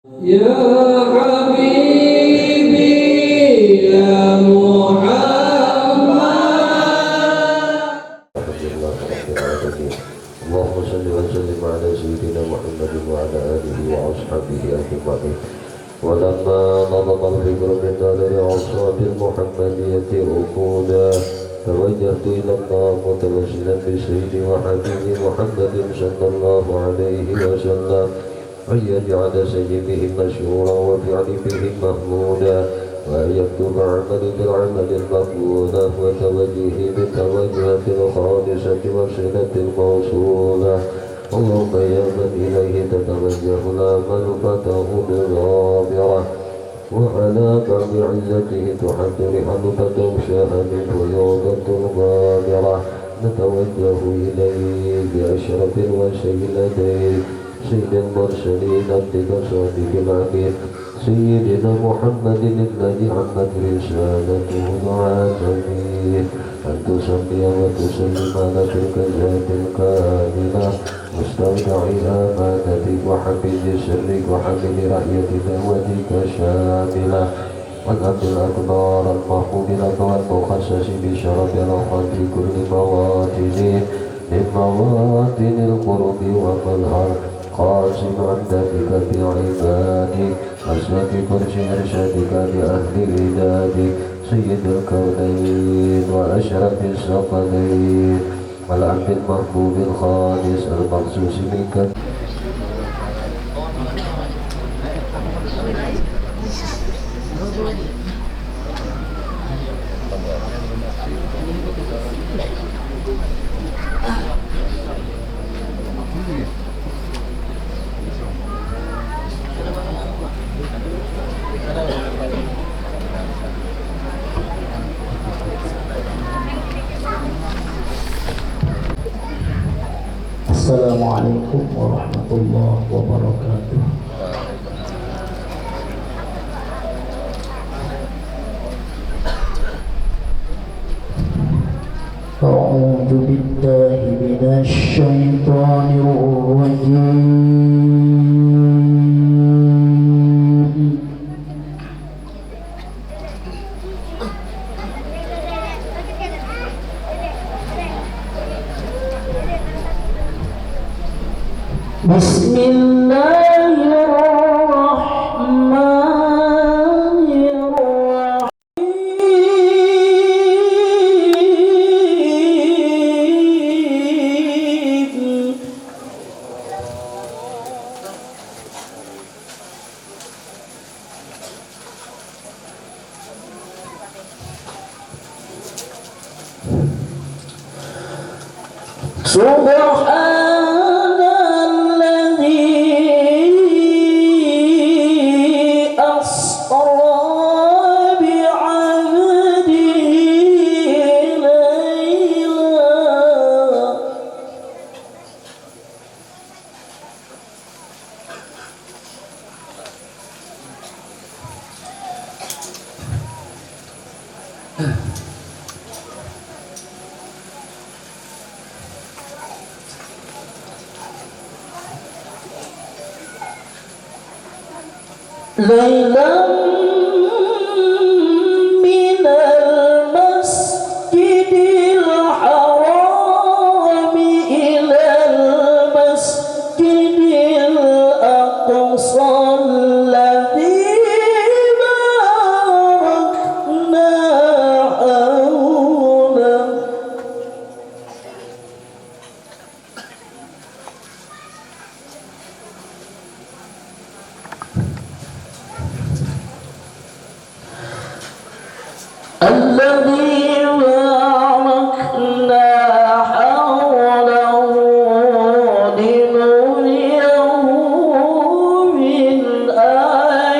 يا حبيبي يا محمد. اللهم صل وسلم على سيدنا محمد وعلى آله وأصحابه أجمعين. ولما نضم الفكر من نظر أوصاف المحمدية ركودا توجهت إلى الله متوسلا بسيد وحبيب محمد صلى الله عليه وسلم أن يجعل سيده مشهورا وفعله محمودا وأن يكتب عملي بالعمل المقبولا وتوجهي بالتوجهة الخالصة وصلة الموصولة. اللهم يا من إليه تتوجه الآمال فتاه بالغابرة وعلى باب عزته تحد رحلة تغشاها منه يوضة الغابرة نتوجه إليه بأشرف الوسيلتين سيد المرسلين عبدك صادق الأمين سيدنا محمد الذي عمت رسالته العالمين أن تصلي وتسلم على تلك الذات الكاملة مستودع أمانتك وحفظ سرك وحمل رأية دعوتك شاملة والأمن الأكبر المحبوب لك والمخصص بشرف الأخوة كل مواطن من مواطن القرب والمظهر قاسم عندك بعبادك أسلك فرش إرشادك لأهل إلادك سيد الكونين وأشرف الثقلين والعبد المحبوب الخالص المخصوص منك. Assalamualaikum warahmatullahi wabarakatuh. A'udzu billahi minasy syaithanir rajim. Bismillahirrahmanirrahim. Subhanalladzi asra bi'abdihi layla. Lailan minal masjidil haram ilal masjidil aqsa alladzi barakna hawlahu. الذي باركنا حوله لنريه من آياتنا.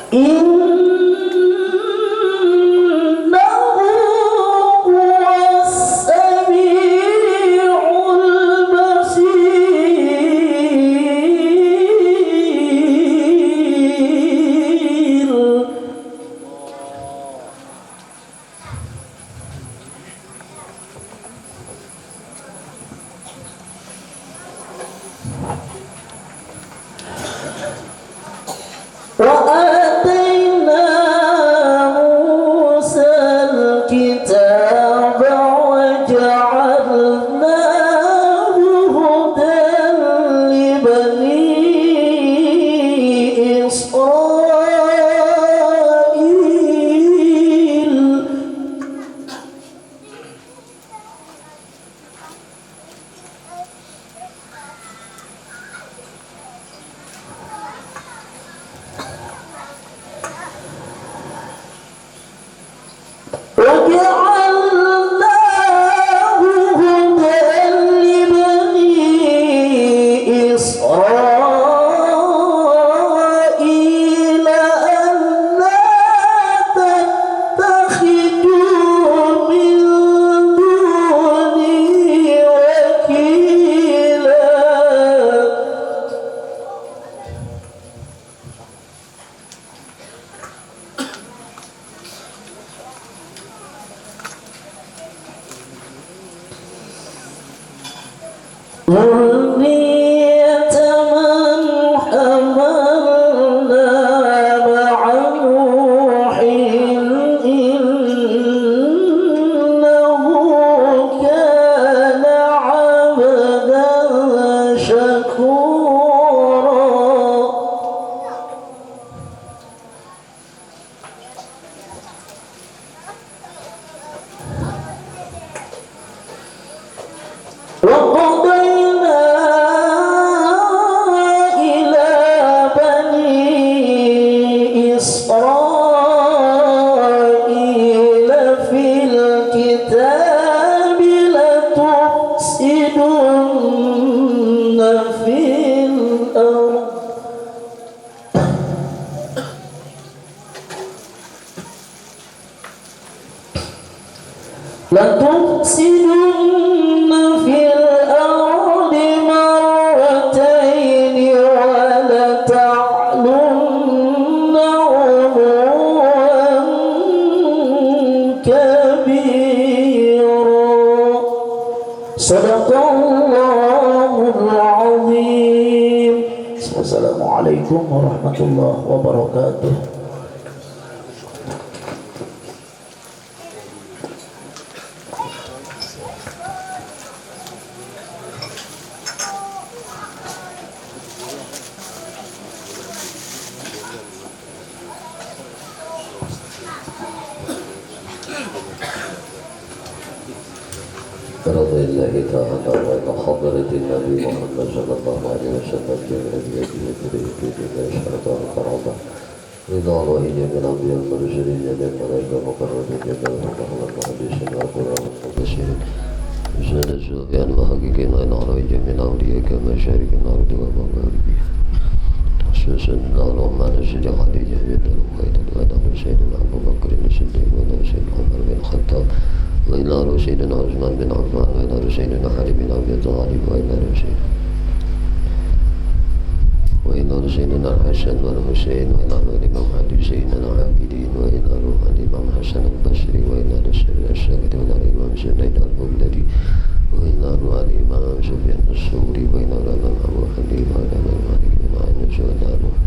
البصير. لتفسدن في الأرض مرتين ولتعلن علوا كبيرا. صدق الله العظيم. السلام عليكم ورحمة الله وبركاته. رضي الله تعالى عن حضرة النبي محمد صلى الله عليه وسلم جميع بيده بما شرط الكرامة رضا الله جميع الأنبياء المرسلين جميع الملائكة المقربين جميع الفقهاء والمحدثين والقراء والمفسرين أسناد الصوفيان وحقيقين والعرب جميع الأولياء كمشارق الأرض ومغاربها خصوصا اللهم على سيدنا خديجة بنت خويلد وعلى سيدنا أبو بكر الصديق وعلى سيدنا عمر بن الخطاب وإلى سيدنا عثمان بن عفان وإلى سيدنا علي بن أبي طالب وإلى سيدنا الحسن والحسين وإلى الإمام علي زين العابدين وإلى روح الإمام حسن البصري وإلى سيدنا الشاكر وإلى الإمام زيد البغدادي وإلى روح الإمام سفيان الثوري وإلى الإمام أبو حنيفة وإلى مالك بن أنس وإلى روح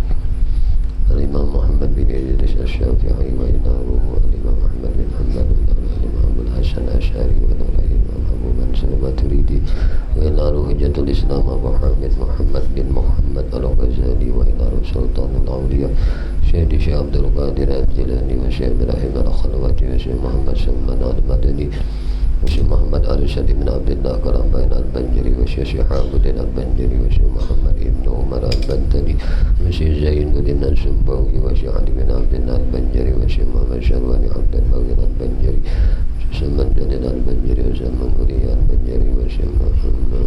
الإمام محمد بن إدريس الشافعي وإلى روح الإمام أحمد بن حنبل وإلى الإمام أبو الحسن الأشعري وإلى الإمام أبو منصور الماتريدي وإلى روح حجة الإسلام أبو حامد محمد بن محمد الغزالي وإلى روح سلطان الأولياء سيدي شيخ عبد القادر الجيلاني وشيخ إبراهيم الخلوتي وشيخ محمد سلمان المدني وشيخ محمد أرشد بن عبد الله كرامين البنجري وشيخ شهاب الدين البنجري وشيخ محمد ابن عمر البنتني وشيخ زين الدين الزنبوي وشيخ علي بن عبد الله البنجري وشيخ محمد شرواني عبد المغير البنجري وسلمان جليل البنجري وسلمان غري البنجري وشيخ محمد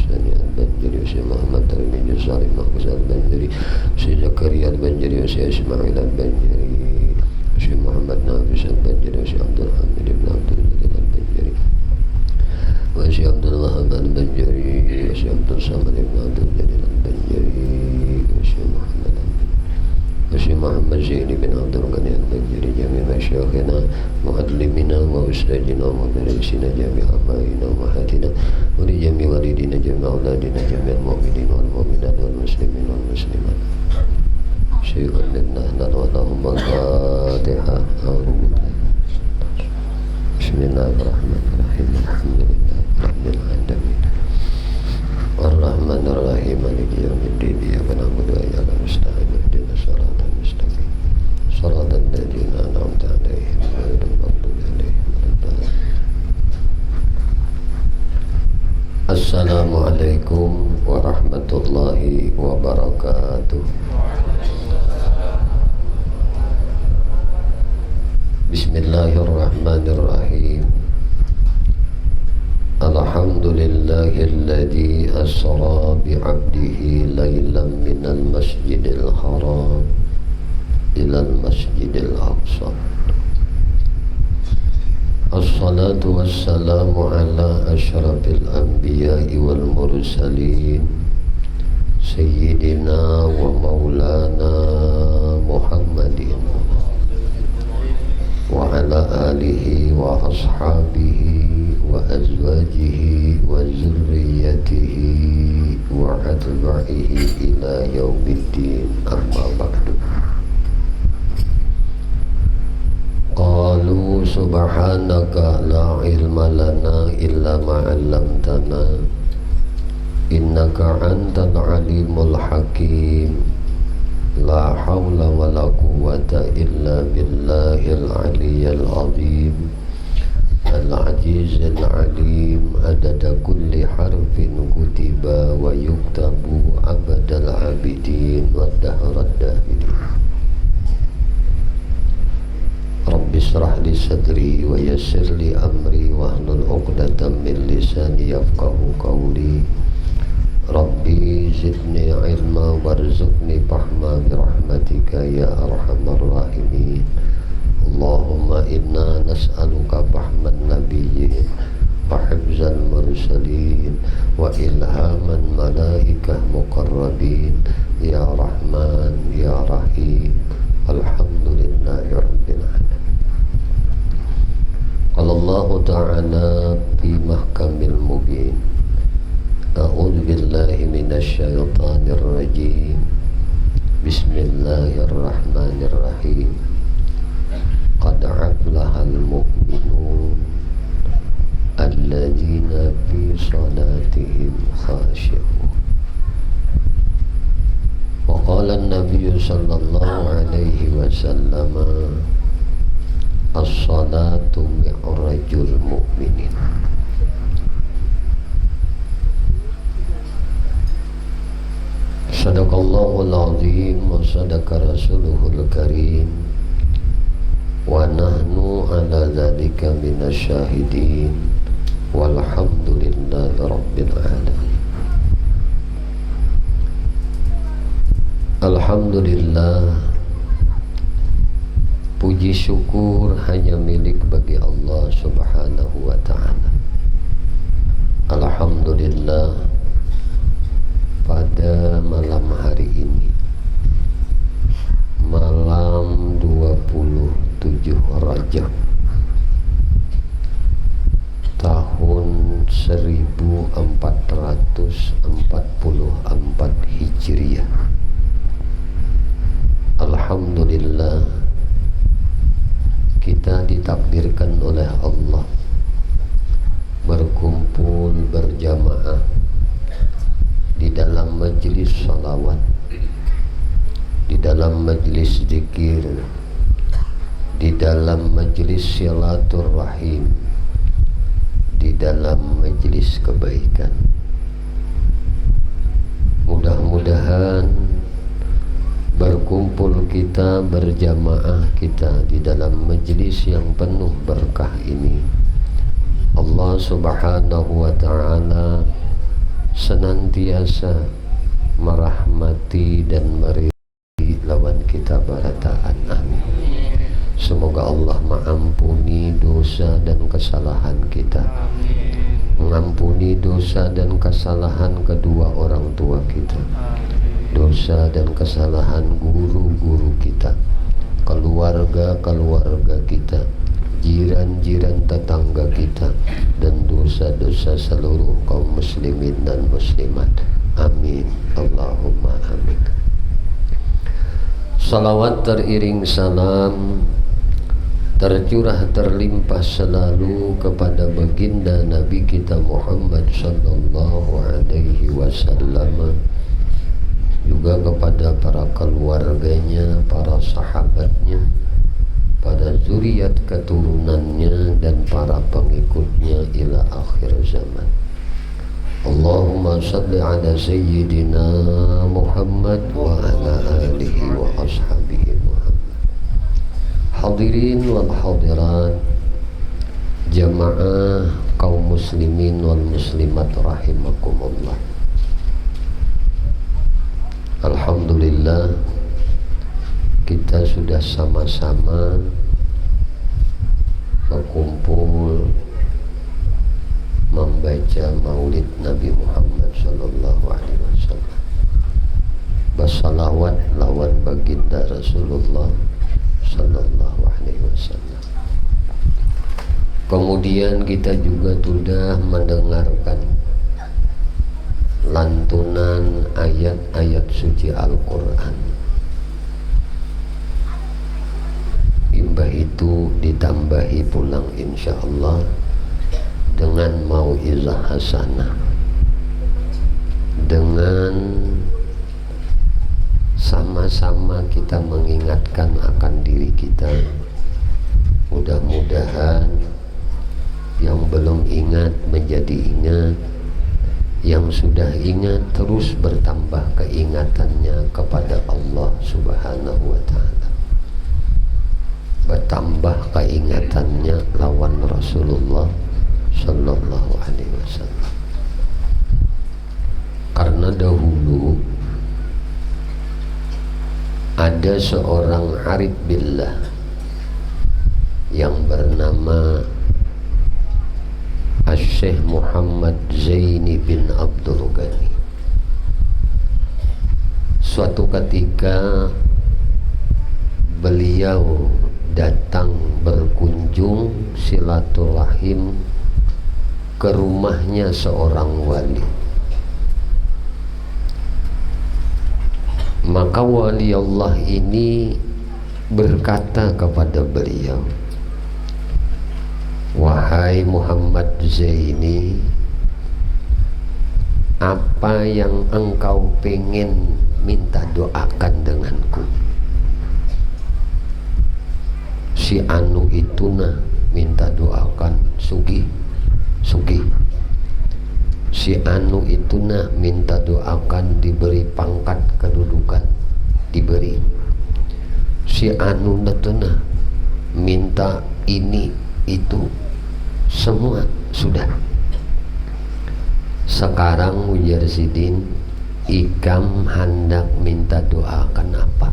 سامي البنجري وشيخ محمد ترمذي صالح محفوظ البنجري وشيخ زكريا البنجري وشيخ إسماعيل البنجري وشيخ محمد نافس البنجري وشيخ عبد الحميد بن عبد الجليل البنجري وشيخ عبد الوهاب البنجري وشيخ عبد الصمد بن عبد الجليل البنجري وشيخ محمد وشيخ محمد زين بن عبد الغني البنجري جميع مشايخنا معلمنا وأستاذنا ومدرسنا جميع أبائنا وأمهاتنا ولجميع والدينا جميع أولادنا جميع المؤمنين والمؤمنات والمسلمين والمسلمات شيئا لله ولهم الفاتحة. بسم الله الرحمن الرحيم الحمد لله رب العالمين الرحمن الرحيم مالك يوم الدين إياك نعبد وإياك نستعين اهدنا الصراط المستقيم صراط الذين أنعمت عليهم غير المغضوب عليهم ولا الضالين. السلام عليكم ورحمة الله وبركاته. Bismillahirrahmanirrahim. Alhamdulillahilladzi asra bi'abdihi laylan minal masjidil haram ilal masjidil aqsa. Assalatu wassalamu ala ashrafil anbiya'i wal mursalin Sayyidina wa maulana Muhammadin wa ala alihi wa ashabihi wa azwajihi wa zurriyatihi wa atba'ihi ila yaumiddin, amma ba'du. Qalu subhanaka la ilma lana illa ma 'allamtana innaka antal alimul hakim. La hawla wa la quwwata illa billahil aliyyil azim al-azizil alim adada kulli harfin kutiba wa yuktabu abadal abidin wa dahrad dahirin. Rabbi shrah li sadri wa yassir li amri wahlul 'uqdatam min lisani yafqahu qawli. Rabbi zidni ilma warzuqni fahma birahmatika ya arhamar rahimin. Allahumma inna nas'aluka fahman nabiyyin wa hifzal mursalin wa ilhaman malaikah muqarrabin ya Rahman ya Rahim. Alhamdulillahi rabbil alamin. Qala Allah ta'ala fi mahkamil mubin. A'udzu billahi minasy syaithanir rajim. Bismillahirrahmanirrahim. Qad aflahal mu'minun alladzina fi salatihim khashi'un. Wa qala an-nabiy sallallahu alaihi wasallam as-salatu mi'rajul mu'minin. Sadaqallahul azim wa sadaqa rasuluhul karim wa nahnu ala dzalika minasyahidin walhamdulillahi rabbil alamin. Alhamdulillah, puji syukur hanya milik bagi Allah subhanahu wa ta'ala. Alhamdulillah, pada malam hari ini, malam 27 Rajab tahun 1444 Hijriah. Alhamdulillah, kita ditakdirkan oleh Allah berkumpul berjamaah di dalam majlis salawat, di dalam majlis zikir, di dalam majlis silaturahim, di dalam majlis kebaikan. Mudah-mudahan berkumpul kita, berjamaah kita di dalam majlis yang penuh berkah ini, Allah subhanahu wa ta'ala senantiasa merahmati dan meridai lawan kita barataan. Amin. Semoga Allah mengampuni dosa dan kesalahan kita, mengampuni dosa dan kesalahan kedua orang tua kita, dosa dan kesalahan guru-guru kita, keluarga-keluarga kita, jiran-jiran tetangga kita, dan dosa-dosa seluruh kaum muslimin dan muslimat. Amin. Allahumma amin. Salawat teriring salam tercurah terlimpah selalu kepada baginda Nabi kita Muhammad sallallahu alaihi wasallam, juga kepada para keluarganya, para sahabatnya, pada zuriat keturunannya dan para pengikutnya ila akhir zaman. Allahumma salli ala sayyidina Muhammad wa ala alihi wa ashabihi Muhammad. Hadirin wal hadirat, jamaah kaum muslimin wal muslimat rahimakumullah. Alhamdulillah, kita sudah sama-sama berkumpul membaca maulid Nabi Muhammad sallallahu alaihi wasallam, bersalawat lawan baginda Rasulullah sallallahu alaihi wasallam. Kemudian kita juga sudah mendengarkan lantunan ayat-ayat suci Al-Quran. Imbah itu ditambahi pulang insyaallah dengan mau'izah hasanah, dengan sama-sama kita mengingatkan akan diri kita. Mudah-mudahan yang belum ingat menjadi ingat, yang sudah ingat terus bertambah keingatannya kepada Allah subhanahu wa ta'ala, bertambah keingatannya lawan Rasulullah sallallahu alaihi wasallam. Karena dahulu ada seorang arif billah yang bernama Syekh Muhammad Zaini bin Abdul Ghani. Suatu ketika beliau datang berkunjung silaturahim ke rumahnya seorang wali. Maka wali Allah ini berkata kepada beliau, "Wahai Muhammad Zaini, apa yang engkau pengen minta doakan denganku?" Si anu itu nah minta doakan sugih. Si anu itu nah minta doakan diberi pangkat kedudukan, diberi. Si anu itu nah minta ini itu, semua sudah. Sekarang ujar Sidin, ikam hendak minta doakan apa?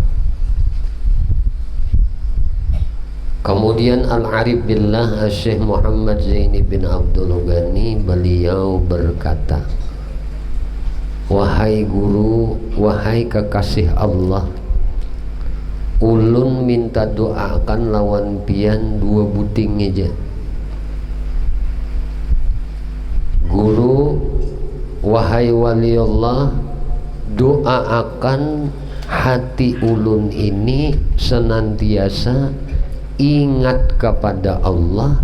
Kemudian Al-Arif Billah Syekh Muhammad Zaini bin Abdul Ghani beliau berkata, "Wahai guru, wahai kekasih Allah, ulun minta doakan lawan pian 2 buting aja. Guru, wahai wali Allah, doakan hati ulun ini senantiasa ingat kepada Allah,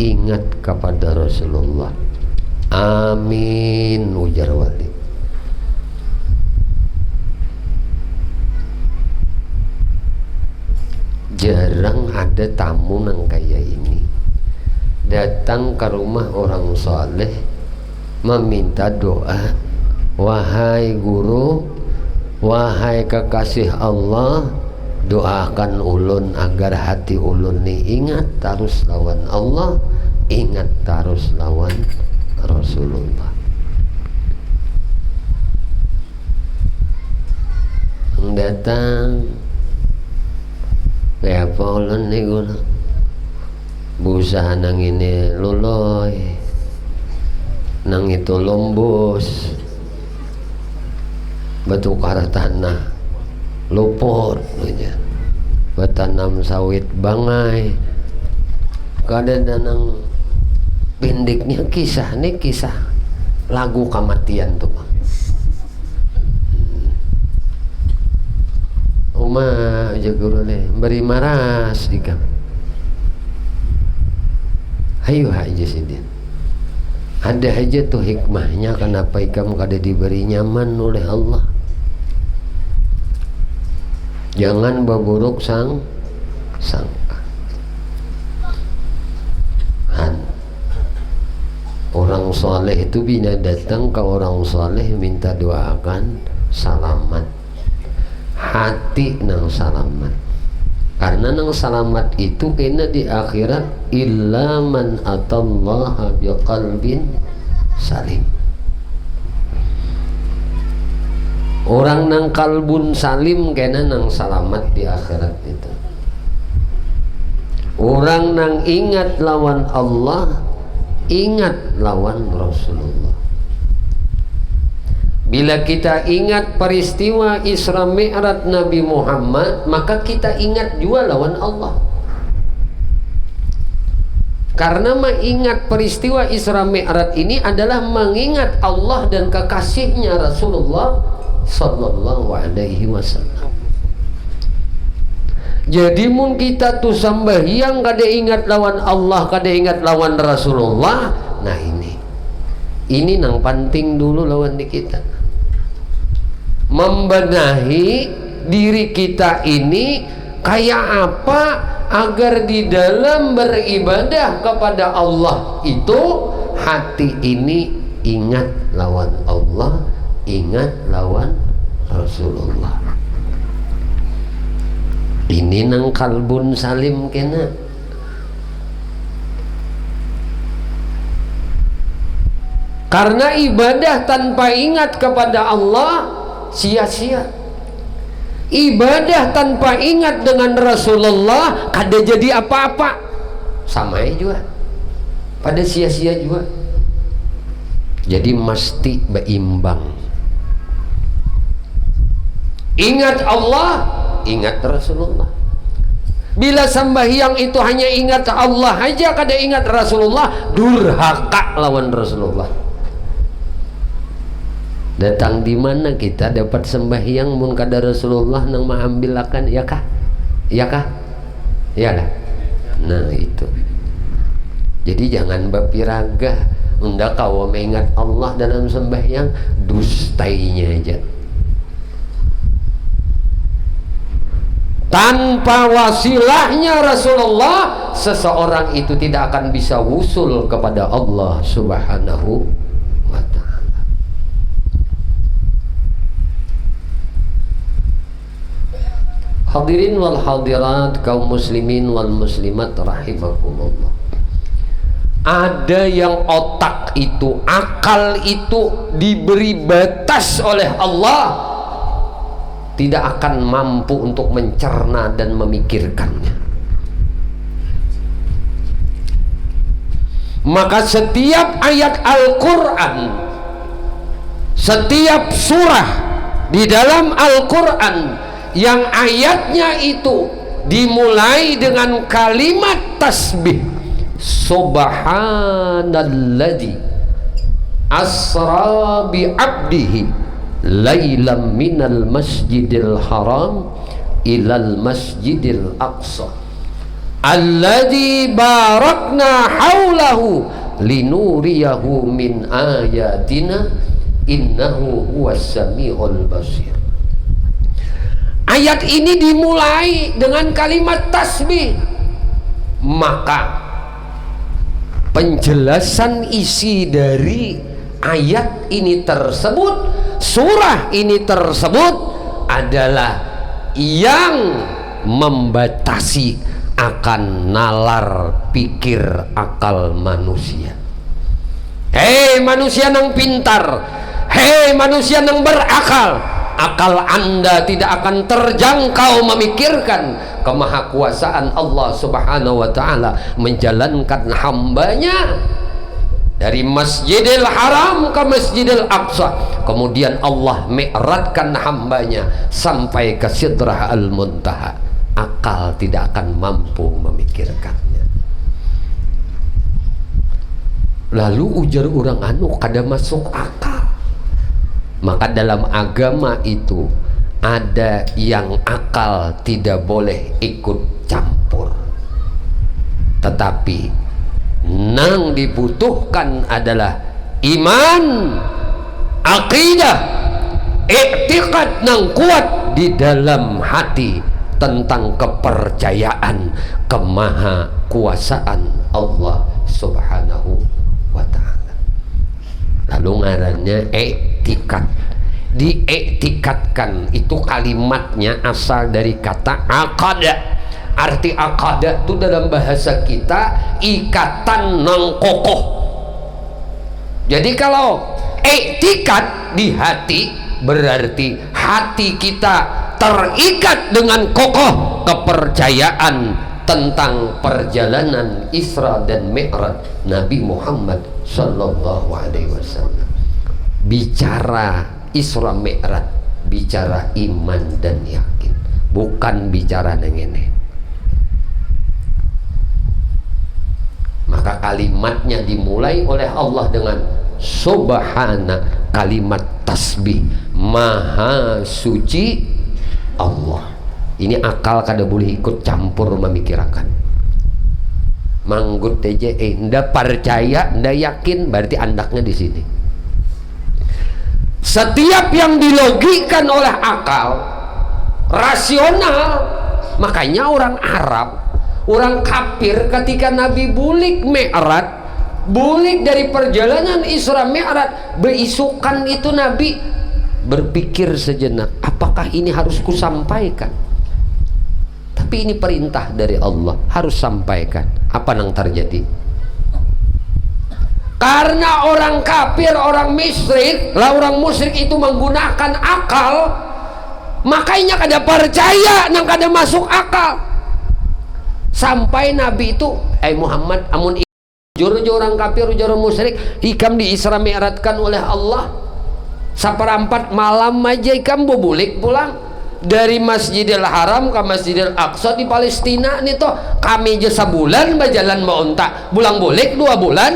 ingat kepada Rasulullah. Amin," ujar wali. Jarang ada tamu nang kaya ini datang ke rumah orang soleh meminta doa, "Wahai guru, wahai kekasih Allah, doakan ulun agar hati ulun ni ingat terus lawan Allah, ingat terus lawan Rasulullah." Datang kayak apa ulun ni guna busa nang ini luloy, nang itu lombos, batukar tanah luput aja, betanam sawit bangai. Kadang nang pendeknya kisah nih, kisah lagu kematian tuh Bang. Uma aja guru nih beri maras ikam. Ayo aja Sidin. Ada aja tuh hikmahnya kenapa ikam kada diberi nyaman oleh Allah. Jangan berburuk sangka. Orang soleh itu bila datang ke orang soleh minta doakan salamat, hati nang salamat. Karena nang salamat itu kena di akhirat, illa man atallaha biqalbin salim. Orang nang kalbun salim kena nang salamat di akhirat itu. Orang nang ingat lawan Allah, ingat lawan Rasulullah. Bila kita ingat peristiwa Isra Mi'raj Nabi Muhammad, maka kita ingat juga lawan Allah. Karena mengingat peristiwa Isra Mi'raj ini adalah mengingat Allah dan kekasihnya Rasulullah sallallahu alaihi wasallam. Jadi mun kita tuh sembahyang kada ingat lawan Allah, kada ingat lawan Rasulullah. Nah ini nang penting dulu lawan di kita. Membenahi diri kita ini kayak apa agar di dalam beribadah kepada Allah itu hati ini ingat lawan Allah, ingat lawan Rasulullah. Ini nang kalbun salim kena. Karena ibadah tanpa ingat kepada Allah sia-sia. Ibadah tanpa ingat dengan Rasulullah kada jadi apa-apa. sama juga pada sia-sia juga. Jadi mesti berimbang. Ingat Allah, ingat Rasulullah. Bila sembahyang itu hanya ingat Allah aja, kada ingat Rasulullah, durhaka lawan Rasulullah. Datang di mana kita dapat sembahyang mun kada Rasulullah nang maambilakan, ya kah? Ya kah? Ya lah. Nah itu. Jadi jangan bapiraga, unda kau mengingat Allah dalam sembahyang, dustainya aja. Tanpa wasilahnya Rasulullah, seseorang itu tidak akan bisa wusul kepada Allah Subhanahu wa ta'ala. Hadirin wal hadirat, kaum muslimin wal muslimat rahimakumullah. Ada yang otak itu, akal itu diberi batas oleh Allah, tidak akan mampu untuk mencerna dan memikirkannya. Maka setiap ayat Al-Quran, setiap surah di dalam Al-Quran yang ayatnya itu dimulai dengan kalimat tasbih, Subhanalladzi asra bi abdihi lailam minal masjidil haram ilal masjidil aqsa alladzi barakna haulahu linuriyahu min ayatina innahu huwas samiul basir. Ayat ini dimulai dengan kalimat tasbih, maka penjelasan isi dari ayat ini tersebut, surah ini tersebut adalah yang membatasi akan nalar pikir akal manusia. Hei manusia nang pintar, hei manusia nang berakal, akal anda tidak akan terjangkau memikirkan kemahakuasaan Allah Subhanahu wa ta'ala menjalankan hambanya dari Masjidil Haram ke Masjidil Aqsa, kemudian Allah mi'radkan hambanya sampai ke Sidrah Al-Muntaha. Akal tidak akan mampu memikirkannya. Lalu ujar orang anu kada masuk akal. Maka dalam agama itu ada yang akal tidak boleh ikut campur, tetapi nang dibutuhkan adalah iman, akidah, i'tiqad nang kuat di dalam hati tentang kepercayaan kemahakuasaan Allah Subhanahu wa ta'ala. Lalu ngarannya i'tiqad. Diiktikatkan itu kalimatnya asal dari kata aqada. Arti aqada itu dalam bahasa kita ikatan nang kokoh. Jadi kalau iktikat di hati, berarti hati kita terikat dengan kokoh kepercayaan tentang perjalanan Isra dan Mi'raj Nabi Muhammad sallallahu alaihi wasallam. Bicara Isra Mi'raj, bicara iman dan yakin, bukan bicara nengene. Maka kalimatnya dimulai oleh Allah dengan Subhana, kalimat tasbih, maha suci Allah. Ini akal kada boleh ikut campur memikirkan. Manggut aja, ndak percaya, ndak yakin, berarti andaknya di sini. Setiap yang dilogikan oleh akal rasional, makanya orang Arab, orang kafir ketika Nabi bulik Mi'raj, bulik dari perjalanan Isra Mi'raj, beisukan itu Nabi berpikir sejenak, apakah ini harus kusampaikan? Tapi ini perintah dari Allah, harus sampaikan. Apa yang terjadi? Karena orang kafir, orang musyrik, lah orang musyrik itu menggunakan akal, makanya kada percaya nang kada masuk akal. sampai Nabi itu Muhammad amun ujar orang kafir ujar musyrik ikam di Isra Mi'rajkan oleh Allah seperempat malam aja ikam bobulik pulang dari Masjidil Haram ke Masjidil Aqsa di Palestina nih toh kami aja sebulan berjalan meontak bulang bolik 2 bulan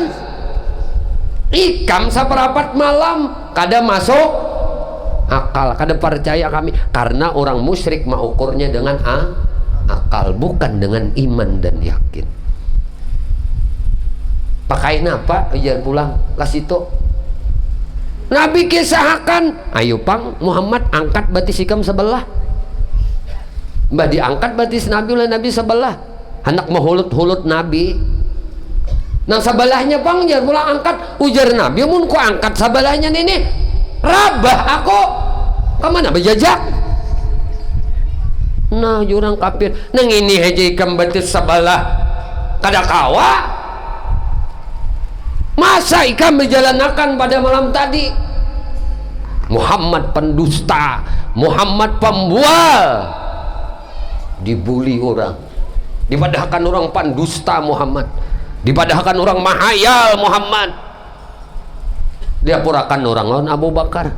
ikam seperempat malam kada masuk akal kada percaya kami karena orang musyrik mau ukurnya dengan akal bukan dengan iman dan yakin. Pakai apa ujar pulang kasih itu Nabi kisahkan ayo pang Muhammad angkat batis ikam sebelah mbak diangkat batis Nabi oleh Nabi sebelah hendak menghulut-hulut Nabi nang sebelahnya pang ujar pulang angkat ujar Nabi mun ku angkat sebelahnya nih rabah aku kemana berjajak nah jurang kafir nang ini aja ikam batis sebelah kada kawa masa ikam menjalankan pada malam tadi Muhammad pendusta Muhammad pembual dibuli orang dipadahkan orang pendusta Muhammad dipadahkan orang mahayal Muhammad dia purakan orang lawan Abu Bakar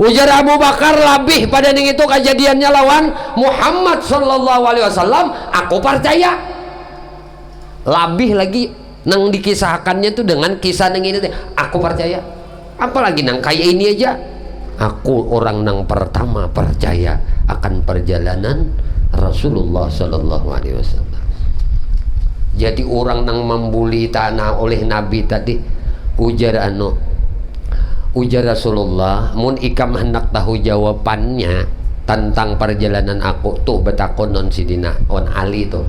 ujar Abu Bakar lebih pada ning itu kejadiannya lawan Muhammad sallallahu alaihi wasallam aku percaya lebih lagi nang dikisahkannya tuh dengan kisah nang ini aku percaya apalagi nang kayak ini aja aku orang nang pertama percaya akan perjalanan Rasulullah sallallahu alaihi wasallam jadi orang nang membuli tanah oleh Nabi tadi ujar ujar Rasulullah mun ikam hendak tahu jawabannya tentang perjalanan aku tuh betakon non sidina on Ali tuh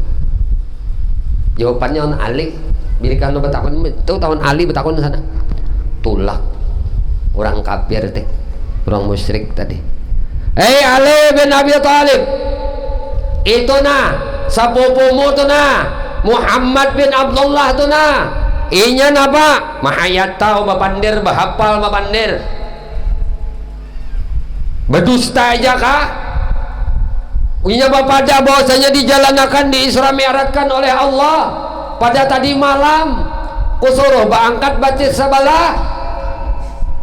jawabannya on Ali bila kalau betakon itu tahun Ali betakon sana tulak orang kafir teh orang musyrik tadi Ali bin Abi Thalib itu nah sepupumu tuh nah Muhammad bin Abdullah tuh nah inya napa mahayat tau bapandir bahapal bapandir berdusta aja kah inya bapada bahwasanya dijalankan di Isra Mi'rajkan oleh Allah pada tadi malam kusuruh baangkat batis sebelah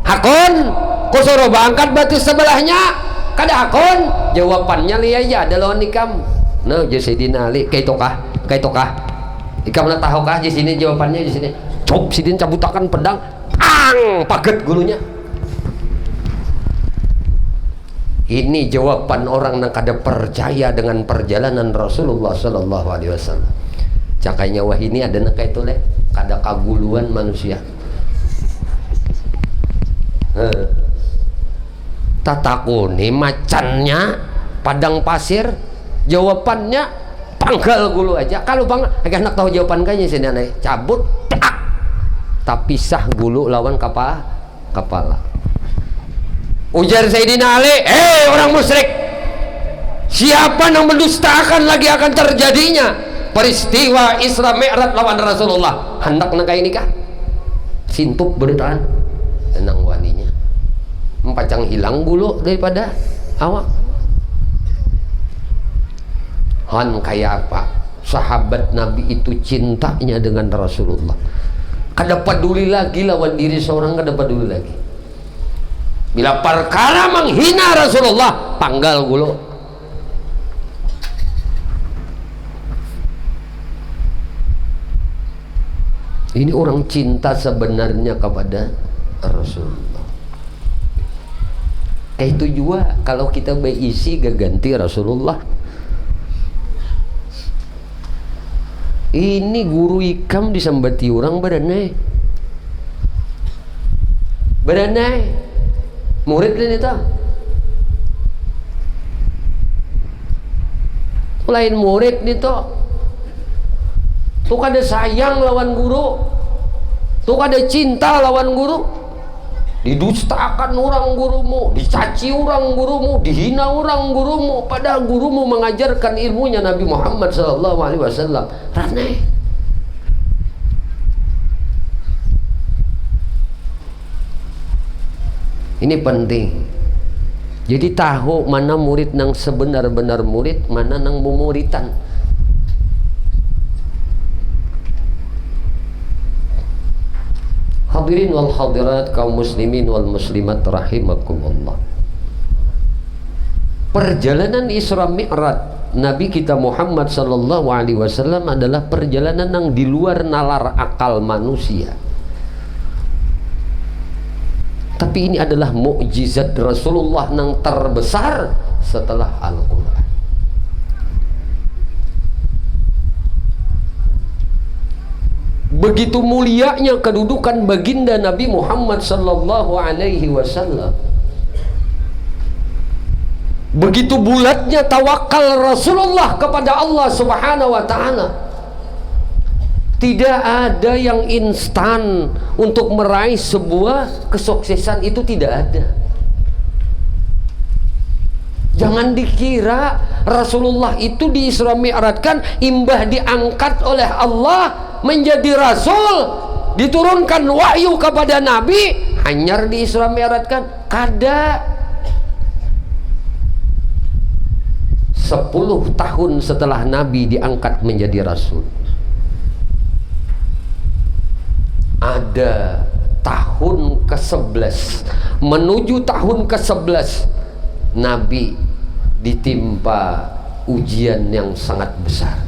hakun kusuruh baangkat batis sebelahnya kada hakun jawabannya li aja adalah nikam nah Sayyidina Ali kaitukah ikam na tahu kah di sini jawabannya di sini cop sidin cabutakan pedang pang paget gulunya ini jawaban orang yang kada percaya dengan perjalanan Rasulullah sallallahu alaihi wasallam cakainya wah ini ada nak itu leh kada kaguluan manusia tatakuni macannya padang pasir jawabannya panggal gulu aja kalau bang agak nak tahu jawaban kayaknya sini aneh cabut tapi sah gulu lawan kepala ujar Sayyidina Ali orang musyrik siapa yang mendustakan lagi akan terjadinya peristiwa Isra Mi'raj lawan Rasulullah hendak nak ini kah sintup beritaan enang waninya empacang hilang bulu daripada awak han kayak apa sahabat Nabi itu cintanya dengan Rasulullah kada peduli lagi lawan diri seorang kada peduli lagi bila perkara menghina Rasulullah panggal bulu ini orang cinta sebenarnya kepada Rasulullah kayak itu juga kalau kita berisi gak ganti Rasulullah ini guru ikam disambati orang beranai murid lain itu lain murid itu tuh kada sayang lawan guru tuh kada cinta lawan guru didustakan orang gurumu dicaci orang gurumu dihina orang gurumu padahal gurumu mengajarkan ilmunya Nabi Muhammad SAW ranai ini penting jadi tahu mana murid nang sebenar-benar murid mana nang mumuritan Hadirin wal hadirat, kaum muslimin wal muslimat rahimakumullah. Perjalanan Isra Mi'raj Nabi kita Muhammad sallallahu alaihi wasallam adalah perjalanan yang di luar nalar akal manusia. Tapi ini adalah mukjizat Rasulullah yang terbesar setelah Al-Quran. Begitu mulianya kedudukan baginda Nabi Muhammad sallallahu alaihi wasallam. Begitu bulatnya tawakal Rasulullah kepada Allah Subhanahu wa taala. Tidak ada yang instan untuk meraih sebuah kesuksesan, itu tidak ada. Jangan dikira Rasulullah itu di Isra Mi'rajkan imbah diangkat oleh Allah menjadi rasul, diturunkan wahyu kepada Nabi, hanyar di Isra Mi'rajkan. Kada. 10 tahun setelah Nabi diangkat menjadi rasul, ada tahun ke-11 menuju tahun ke-11 Nabi ditimpa ujian yang sangat besar.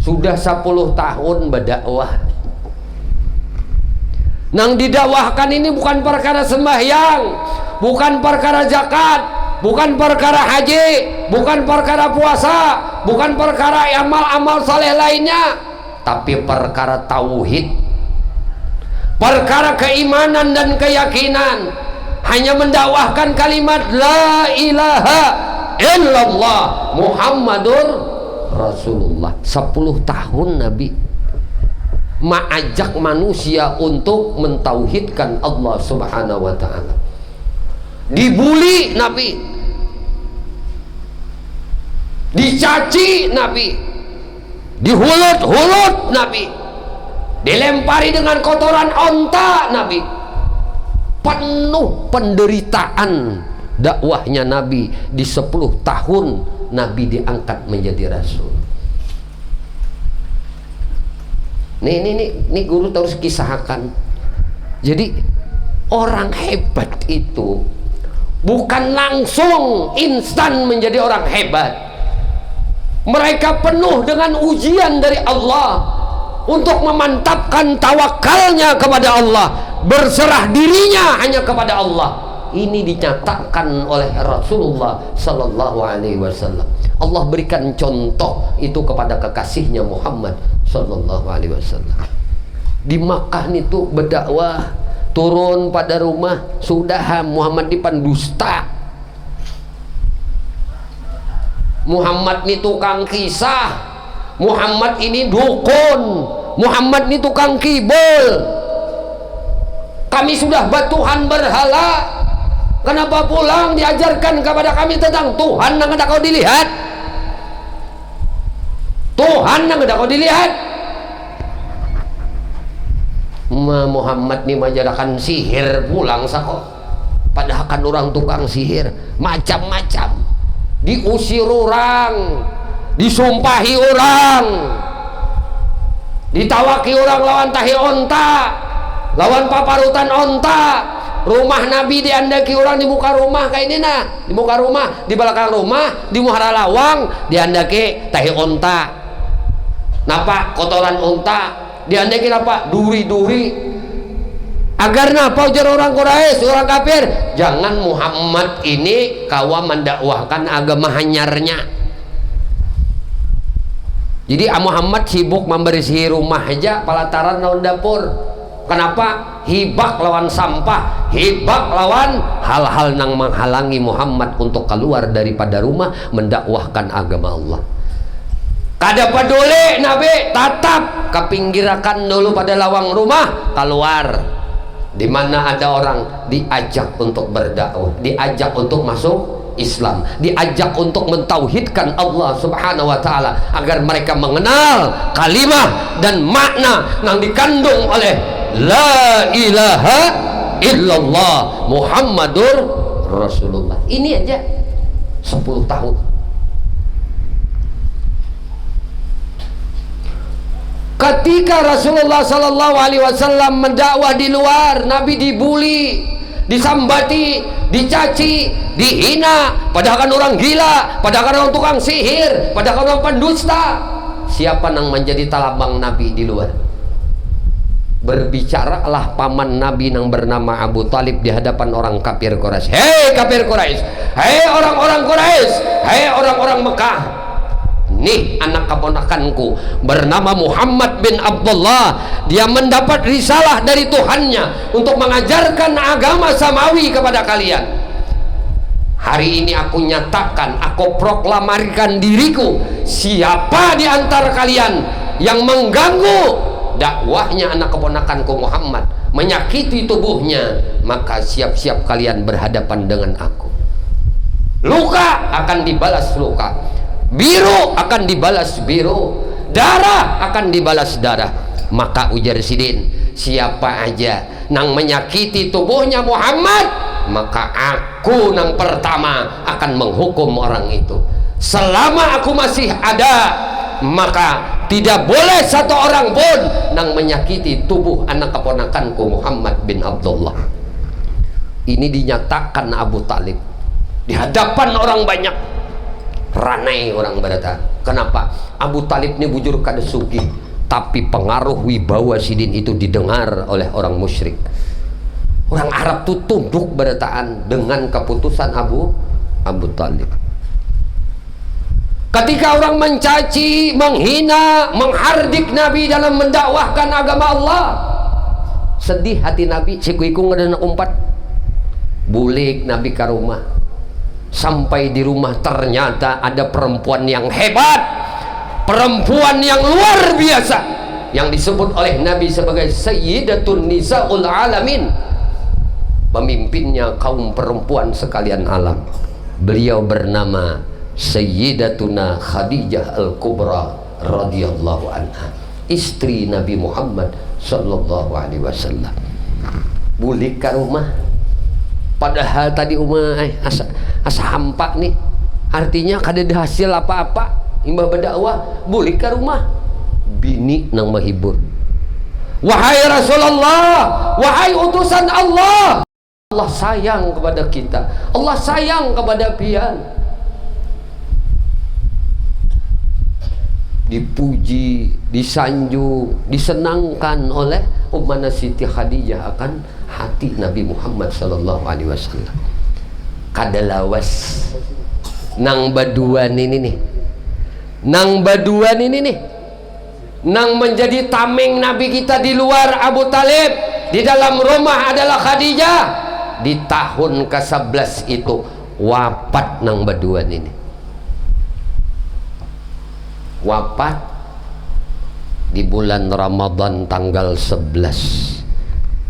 Sudah 10 tahun berdakwah. Nang didakwahkan ini bukan perkara sembahyang, bukan perkara zakat, bukan perkara haji, bukan perkara puasa, bukan perkara amal-amal saleh lainnya, tapi perkara tauhid, perkara keimanan dan keyakinan. Hanya mendakwahkan kalimat la ilaha illallah Muhammadur Rasulullah. 10 tahun Nabi mengajak manusia untuk mentauhidkan Allah Subhanahu wa taala. Dibuli Nabi, dicaci Nabi, dihulut-hulut Nabi, dilempari dengan kotoran onta Nabi. Penuh penderitaan dakwahnya Nabi di 10 tahun Nabi diangkat menjadi rasul. Nih guru terus kisahkan. Jadi orang hebat itu bukan langsung instan menjadi orang hebat. Mereka penuh dengan ujian dari Allah untuk memantapkan tawakalnya kepada Allah, berserah dirinya hanya kepada Allah. Ini dinyatakan oleh Rasulullah sallallahu alaihi wasallam. Allah berikan contoh itu kepada kekasihnya Muhammad sallallahu alaihi wasallam. Di Makkah itu berdakwah, turun pada rumah sudah Muhammad dipandusta. Muhammad ini tukang kisah, Muhammad ini dukun, Muhammad ini tukang kibul. Kami sudah batuhan berhala, kenapa pulang diajarkan kepada kami tentang Tuhan yang tidak kau dilihat? Tuhan yang tidak kau dilihat. Muhammad ini mengajarkan sihir pulang sako. Padahal kan orang tukang sihir macam-macam, diusir orang, disumpahi orang, ditawaki orang lawan tahi onta, lawan paparutan onta. Rumah Nabi diandaki orang di muka rumah kayak ini nah, di muka rumah, di belakang rumah, di muara lawang diandaki tahi onta. Napa kotoran onta diandaki apa? Duri-duri. Agar napa ujar orang Quraisy, orang kafir, jangan Muhammad ini kawa mendakwahkan agama hanyarnya. Jadi Muhammad sibuk membersihi rumah aja, pelataran lawan dapur. Kenapa? Hibak lawan sampah, hibak lawan hal-hal yang menghalangi Muhammad untuk keluar daripada rumah mendakwahkan agama Allah. Kada peduli Nabi tatap kepinggirakan dulu pada lawang rumah, keluar. Di mana ada orang diajak untuk berdakwah, diajak untuk masuk Islam, diajak untuk mentauhidkan Allah Subhanahu wa taala agar mereka mengenal kalimah dan makna yang dikandung oleh la ilaha illallah Muhammadur Rasulullah. Ini aja 10 tahun. Ketika Rasulullah Sallallahu Alaihi Wasallam mendakwah di luar, Nabi dibuli, disambati, dicaci, dihina, padahal kan orang gila, padahal kan orang tukang sihir, padahal kan orang pendusta. Siapa yang menjadi talabang Nabi di luar? Berbicaralah paman Nabi yang bernama Abu Talib di hadapan orang kafir Quraisy. Hei kafir Quraisy, hei orang-orang Quraisy, hei orang-orang Mekah, nih anak keponakanku bernama Muhammad bin Abdullah, dia mendapat risalah dari Tuhannya untuk mengajarkan agama samawi kepada kalian. Hari ini aku nyatakan, aku proklamarkan diriku, siapa di antara kalian yang mengganggu dakwahnya anak keponakanku Muhammad, menyakiti tubuhnya, maka siap-siap kalian berhadapan dengan aku. Luka akan dibalas luka, biru akan dibalas biru, darah akan dibalas darah. Maka ujar Sidin, siapa aja nang menyakiti tubuhnya Muhammad, maka aku nang pertama akan menghukum orang itu. Selama aku masih ada, maka tidak boleh satu orang pun nang menyakiti tubuh anak keponakanku Muhammad bin Abdullah. Ini dinyatakan Abu Talib di hadapan orang banyak. Ranai orang berkata, kenapa? Abu Talib ini bujur kada sugih, tapi pengaruh wibawa Sidin itu didengar oleh orang musyrik. Orang Arab itu tunduk berataan dengan keputusan Abu Talib. Ketika orang mencaci, menghina, menghardik Nabi dalam mendakwahkan agama Allah, sedih hati Nabi. Sikuiku ngedana umpat bulik Nabi ke rumah. Sampai di rumah ternyata ada perempuan yang hebat, perempuan yang luar biasa, yang disebut oleh Nabi sebagai Sayyidatun Nisa'ul Alamin, pemimpinnya kaum perempuan sekalian alam. Beliau bernama Sayyidatuna Khadijah Al-Kubra radhiyallahu anha, istri Nabi Muhammad sallallahu alaihi wasallam. Bulik ke rumah, padahal tadi rumah asa hampa nih, artinya kada ada hasil apa-apa imbah berdakwah. Bulik ke rumah, bini nang menghibur, wahai Rasulullah, wahai utusan Allah, Allah sayang kepada kita, Allah sayang kepada pian. Dipuji, disanjung, disenangkan oleh Ummana Siti Khadijah akan hati Nabi Muhammad sallallahu alaihi wasallam. Kada lawas nang baduan ini nih, nang baduan ini nih, nang menjadi tameng Nabi kita di luar Abu Talib, di dalam rumah adalah Khadijah. Di tahun ke-11 itu wafat nang baduan ini, wafat di bulan Ramadan tanggal 11.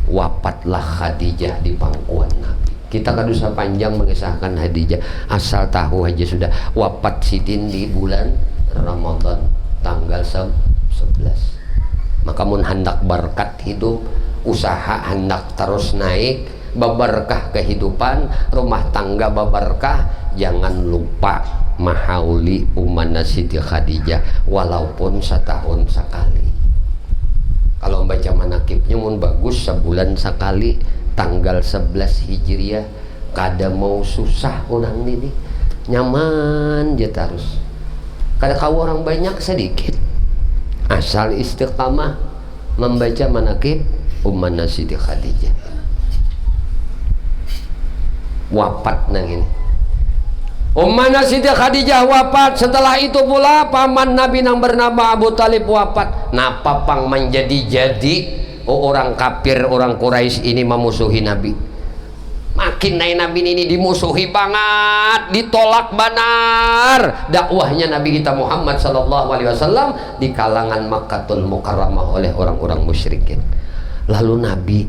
Wafatlah Khadijah di pangkuan Nabi. Kita kan usah panjang mengisahkan Khadijah, asal tahu aja sudah wafat Sidin di bulan Ramadan tanggal 11. Maka mun hendak berkat hidup, usaha hendak terus naik, babarkah kehidupan, rumah tangga babarkah, jangan lupa mahauli Ummana Siti Khadijah walaupun setahun sekali. Kalau baca manakibnya mun bagus sebulan sekali, tanggal 11 Hijriah. Kada mau susah orang ini, nyaman aja terus. Kada kau orang banyak sedikit, asal istiqamah membaca manakib Ummana Siti Khadijah. Wafat nang ini Ummana Siti Khadijah wafat. Setelah itu pula paman Nabi yang bernama Abu Talib wafat. Napa pang menjadi orang kafir, orang Quraisy ini memusuhi Nabi. Makin naik Nabi ini dimusuhi banget, ditolak benar dakwahnya Nabi kita Muhammad sallallahu alaihi wasallam di kalangan Makkatul Mukarramah oleh orang-orang musyrikin. Lalu Nabi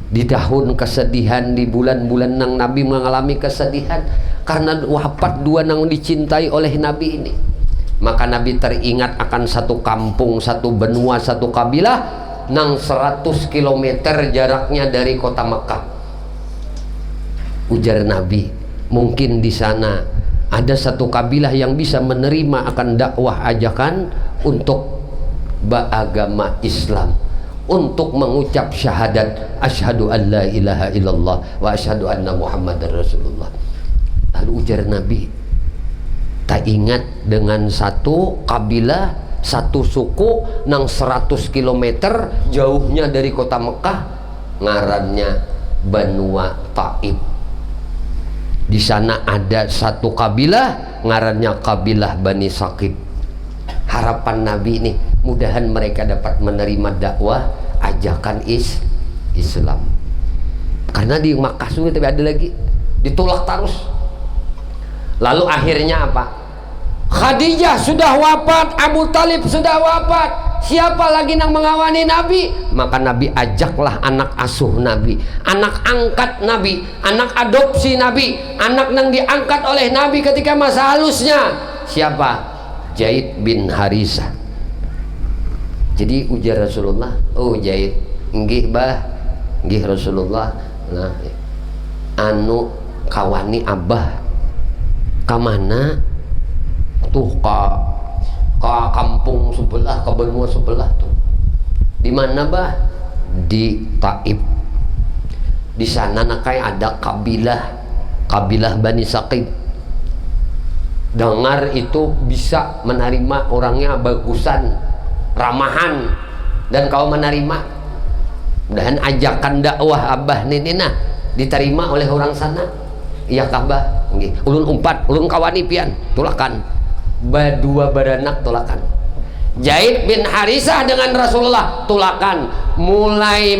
di tahun kesedihan, di bulan-bulan nang Nabi mengalami kesedihan karena wafat dua nang dicintai oleh Nabi ini, maka Nabi teringat akan satu kampung, satu benua, satu kabilah nang 100 km jaraknya dari kota Mekah. Ujar Nabi, mungkin di sana ada satu kabilah yang bisa menerima akan dakwah ajakan untuk beragama Islam untuk mengucap syahadat asyhadu an la ilaha illallah wa asyhadu anna muhammadar rasulullah. Lalu ujar Nabi, tak ingat dengan satu kabilah, satu suku nang 100 km jauhnya dari kota Mekah, ngarannya Banua Taib. Di sana ada satu kabilah ngarannya kabilah Bani Saqib. Harapan Nabi nih, mudahan mereka dapat menerima dakwah ajakan Islam. Karena di Makkah sudah tapi ada lagi ditolak terus. Lalu akhirnya apa? Khadijah sudah wafat, Abu Talib sudah wafat, siapa lagi yang mengawani Nabi? Maka Nabi ajaklah anak asuh Nabi, anak angkat Nabi, anak adopsi Nabi, anak yang diangkat oleh Nabi ketika masa halusnya. Siapa? Zaid bin Harisah. Jadi ujar Rasulullah, oh Zaid, nggih bah, nggih Rasulullah. Nah, anu kawani abah kamana tuh ka kampung sebelah, ke benua sebelah tuh. Di mana bah? Di Taib. Di sana nakai ada kabilah Bani Saqib. Dengar itu bisa menerima orangnya bagusan, ramahan, dan kau menerima. Dan ajakan dakwah abah nina diterima oleh orang sana. Iya kabah, ulun umpat, ulun kawani pian, tulakan. Badua baranak tulakan. Zaid bin Harisah dengan Rasulullah tulakan. Mulai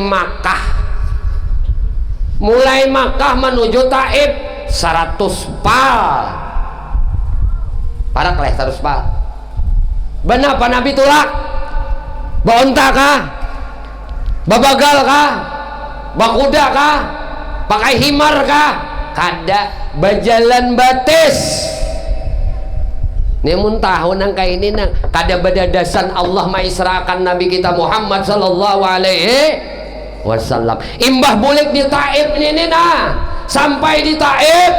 Makkah menuju Taib 100 pal. Parak leh 100 pal. Benar apa Nabi tulak? Baonta kah? Babagal kah? Bakuda kah? Pakai himar kah? Kada, bajalan batis. Namun tahun nang kayak ini nang kada badadasan Allah maisrakan Nabi kita Muhammad sallallahu alaihi wasallam. Imbah bulik di Taib ini nah, sampai di Taib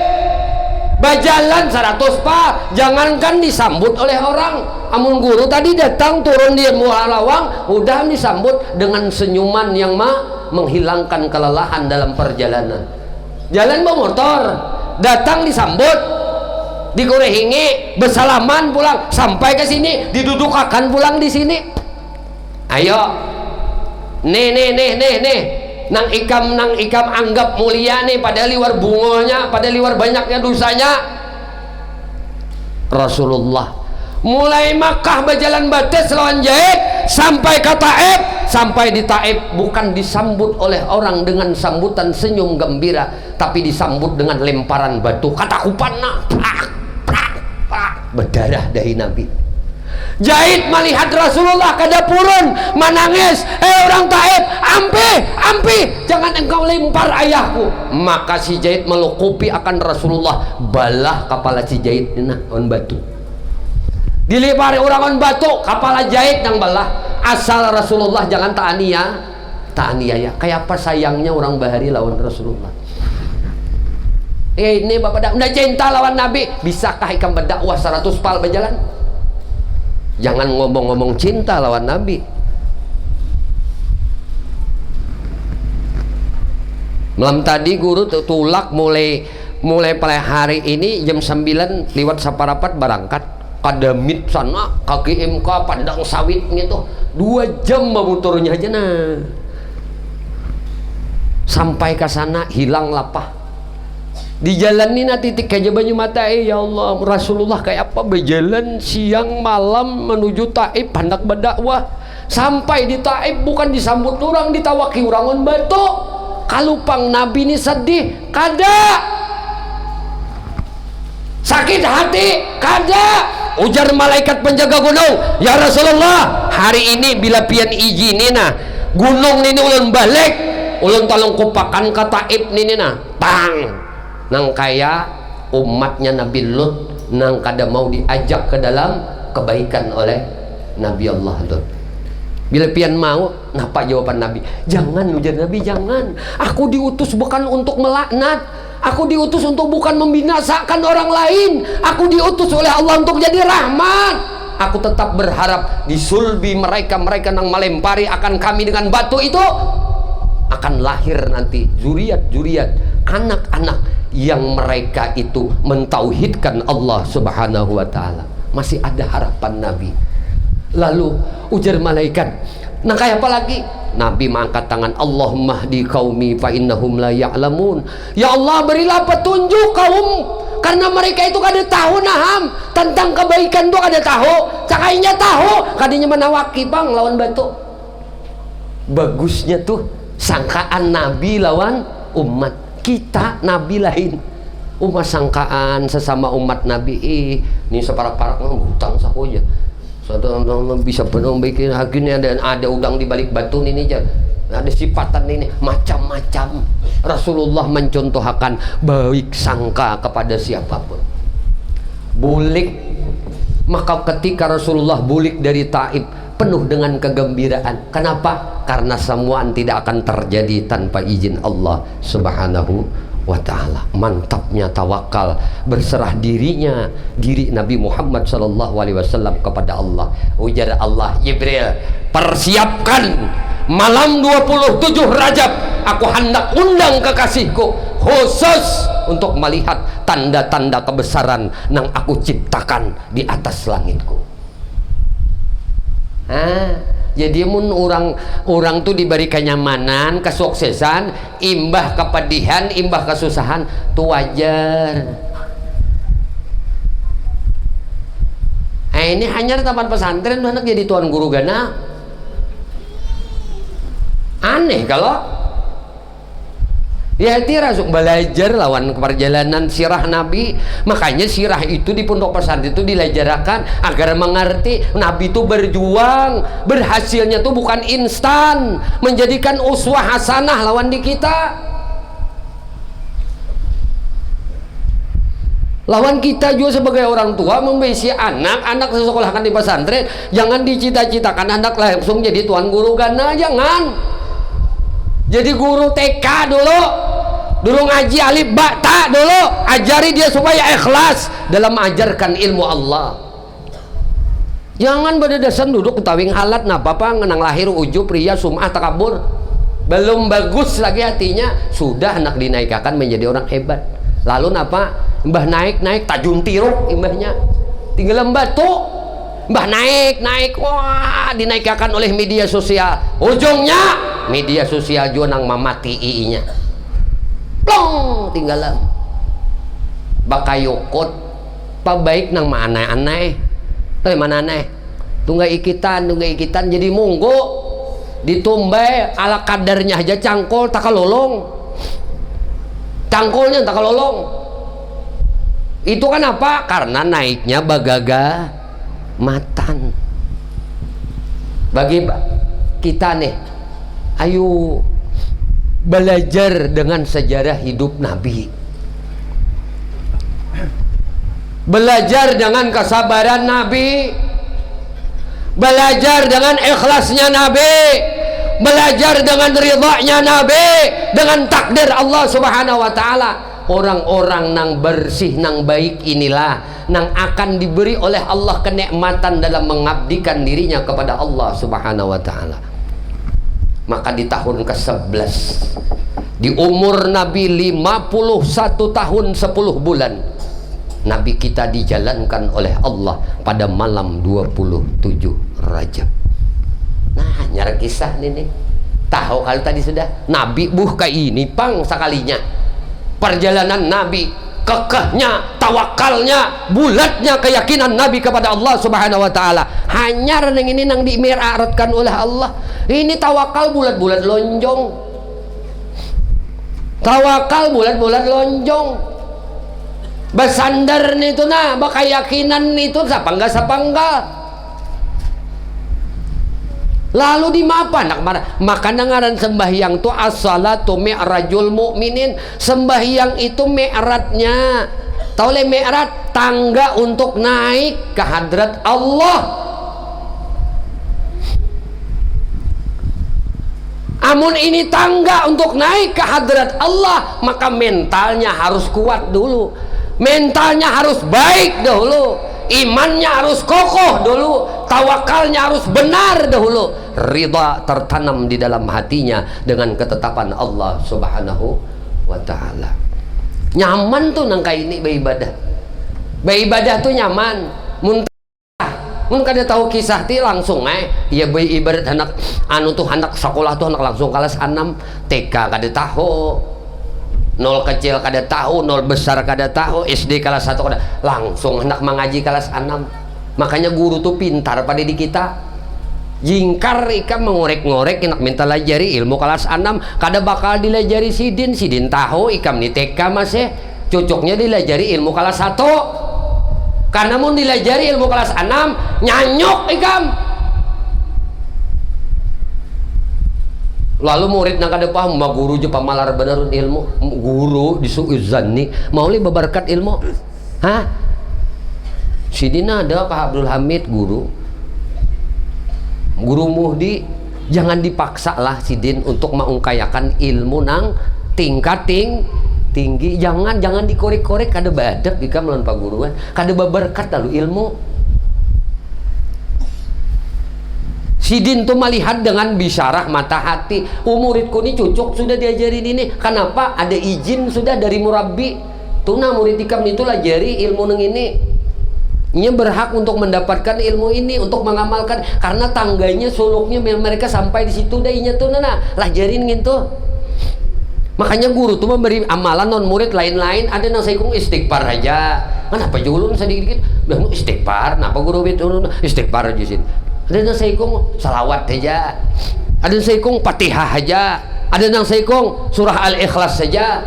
bajalan 100 pak, jangankan disambut oleh orang. Amun guru tadi datang turun di Muhalawang, udah disambut dengan senyuman yang menghilangkan kelelahan dalam perjalanan. Jalan bawa motor, datang disambut, dikurehingi, bersalaman pulang, sampai ke sini didudukakan pulang di sini. Ayo, nih. Nang ikam anggap mulia nih, pada liwar bungonya, pada liwar banyaknya dosanya. Rasulullah mulai Makkah berjalan batis lawan Zaid sampai ke Taib. Sampai di Taib bukan disambut oleh orang dengan sambutan senyum gembira, tapi disambut dengan lemparan batu, katakupanna berdarah dari Nabi. Zaid melihat Rasulullah kada purun menangis, orang Taib, ampi, jangan engkau lempar ayahku. Maka si Zaid melukupi akan Rasulullah, balah kepala si Zaid on batu. Dilempari orang on batu, kepala Zaid yang balah. Asal Rasulullah jangan ta'aniaya. Kayak apa sayangnya orang bahari lawan Rasulullah. Ini bapak udah cinta lawan Nabi, bisakah ikam berdakwah 100 pal berjalan? Jangan ngomong-ngomong cinta lawan Nabi. Malam tadi guru tulak mulai pada hari ini jam 9 lewat saparapat berangkat kadamit sana kaki MK pandang sawit gitu 2 jam memuturnya aja nah. Sampai ke sana hilang lapah. Di jalan ini nanti titik aja banyu mata, ya Allah, Rasulullah kayak apa berjalan siang malam menuju Taib hendak berdakwah. Sampai di Taib bukan disambut orang, ditawaki urangan batu. Kalupang Nabi ini sedih, kada. Sakit hati, kada. Ujar malaikat penjaga gunung, ya Rasulullah, hari ini bila pian izinin nah, gunung ini ulun balik, ulun tolong kupakan ke Taib ini nah, tang. Nang kaya umatnya Nabi Lut nang kada mau diajak ke dalam kebaikan oleh Nabi Allah Lut. Bila pian mau, napa jawaban Nabi? Jangan, ujar Nabi, jangan. Aku diutus bukan untuk melaknat, aku diutus untuk bukan membinasakan orang lain, aku diutus oleh Allah untuk jadi rahmat. Aku tetap berharap di sulbi mereka nang melempari akan kami dengan batu itu akan lahir nanti zuriat-zuriat, anak-anak yang mereka itu mentauhidkan Allah Subhanahu wa ta'ala. Masih ada harapan Nabi. Lalu ujar malaikat, nah kayak apa lagi? Nabi mengangkat tangan, Allahumma hdi qaumi fa innahum la ya'lamun. Ya Allah, berilah petunjuk kaum, karena mereka itu kada tahu naham tentang kebaikan tuh, kada tahu. Cakainya tahu, kadinya menawaki bang lawan batu. Bagusnya tuh sangkaan Nabi lawan umat. Kita Nabi lain, umat sangkaan sesama umat Nabi. Ini separak-parak hutang sakoja. Satu bisa penuh bikin akhirnya ada udang di balik batu ini aja. Ada sifatan ini macam-macam. Rasulullah mencontohkan baik sangka kepada siapapun. Bulik, maka ketika Rasulullah bulik dari Taif penuh dengan kegembiraan. Kenapa? Karena semua tidak akan terjadi tanpa izin Allah Subhanahu wa ta'ala. Mantapnya tawakal, berserah dirinya diri Nabi Muhammad SAW kepada Allah. Ujar Allah, Jibril, persiapkan malam 27 Rajab, aku hendak undang kekasihku khusus untuk melihat tanda-tanda kebesaran yang aku ciptakan di atas langitku. Jadi mun orang tuh diberi kenyamanan, kesuksesan, imbah kepedihan, imbah kesusahan, tuh wajar. Ini hanya taman pesantren anak jadi tuan guru gana. Aneh kalau ya rasuk belajar lawan perjalanan sirah Nabi. Makanya sirah itu di pondok pesantren itu dilajarakan agar mengerti Nabi itu berjuang, berhasilnya tuh bukan instan, menjadikan uswah hasanah lawan di kita. Lawan kita juga sebagai orang tua membesi anak sekolahkan di pesantren, jangan dicita-citakan anak langsung jadi tuan guru gana, jangan. Jadi guru TK dulu ngaji alif ba ta dulu, ajari dia supaya ikhlas dalam mengajarkan ilmu Allah. Jangan berdasar duduk ketawing halat napa ngenang lahir ujub ria sum'ah takabur, belum bagus lagi hatinya sudah anak dinaikkan menjadi orang hebat. Lalu napa mbah naik tajun tiruk imbahnya tinggal batu. Mbah naik, wah dinaikkan oleh media sosial. Ujungnya media sosial juga nang mamati iinya. Plong tinggalan. Bakayokot pabaik nang mana aneh. Mana aneh? Tunggai ikitan jadi munggo. Ditumbai ala kadarnya aja cangkol tak kalolong. Cangkolnya tak kalolong. Itu kan apa? Karena naiknya bagaga matan. Bagi kita nih, ayo belajar dengan sejarah hidup Nabi, belajar dengan kesabaran Nabi, belajar dengan ikhlasnya Nabi, belajar dengan ridhanya Nabi, dengan takdir Allah Subhanahu wa ta'ala. Orang-orang nang bersih, nang baik inilah nang akan diberi oleh Allah kenikmatan dalam mengabdikan dirinya kepada Allah Subhanahu wa ta'ala. Maka di tahun ke-11 di umur Nabi 51 tahun 10 bulan Nabi kita dijalankan oleh Allah pada malam 27 Rajab. Nah nyara kisah ini tahu kalau tadi sudah Nabi buh kayak ini pang sekalinya perjalanan Nabi, kekehnya, tawakalnya, bulatnya keyakinan Nabi kepada Allah Subhanahu wa ta'ala. Hanya reneng ini nang dimiratkan oleh Allah. Ini tawakal bulat-bulat lonjong. Tawakal bulat-bulat lonjong. Bersandar itu nah, keyakinan itu sapangga. Lalu di mapan maka ngaran sembahyang tu as-salatu mi'rajul mu'minin. Sembahyang itu mi'ratnya, tahu le mi'rat tangga untuk naik ke hadrat Allah. Amun ini tangga untuk naik ke hadrat Allah, maka mentalnya harus kuat dulu, mentalnya harus baik dahulu. imannya harus kokoh dulu, tawakalnya harus benar dahulu, ridha tertanam di dalam hatinya dengan ketetapan Allah Subhanahu wa ta'ala. Nyaman tuh nangka ini beribadah tuh nyaman. Mun kada tahu kisah ti langsung ya ibarat anak tuh anak sekolah tuh anak langsung kelas 6 TK kada tahu, nol kecil kada tahu, nol besar kada tahu, SD kelas 1 kada, langsung hendak mengaji kelas 6. Makanya guru tuh pintar pada di kita, jingkar ikam mengorek-ngorek enak minta lajari ilmu kelas 6 kada bakal dilajari sidin tahu ikam ni TK masih cocoknya dilajari ilmu kelas 1, karena mau dilajari ilmu kelas 6 nyanyok ikam. Lalu murid nak ada paham ma guru je pamalar benerun ilmu, guru disuuzan nih mau li beberkat ilmu. Hah? Sidina ada Pak Abdul Hamid guru Muhdi, jangan dipaksa lah sidin untuk mengungkayakan ilmu nang tingkat tinggi, jangan dikorek-korek kada badek jika melawan Pak Guru kada beberkat lalu ilmu. Sidin tuh melihat dengan bisyarah mata hati, muridku ini cocok sudah diajarin ini, kenapa ada izin sudah dari murabbi tuna murid ikam itu lajari ilmu neng ini, nya berhak untuk mendapatkan ilmu ini untuk mengamalkan, karena tangganya suluknya mereka sampai di situ dah inya tuh nana lajarin gitu. Makanya guru tuh memberi amalan non murid lain-lain, ada nang saya kong istighfar aja, kenapa julun sedikit bilang istighfar, kenapa guru itu istighfar aja sih. Ada yang saikong salawat aja, ada yang saikong Fatihah aja, ada yang saikong surah Al-Ikhlas saja,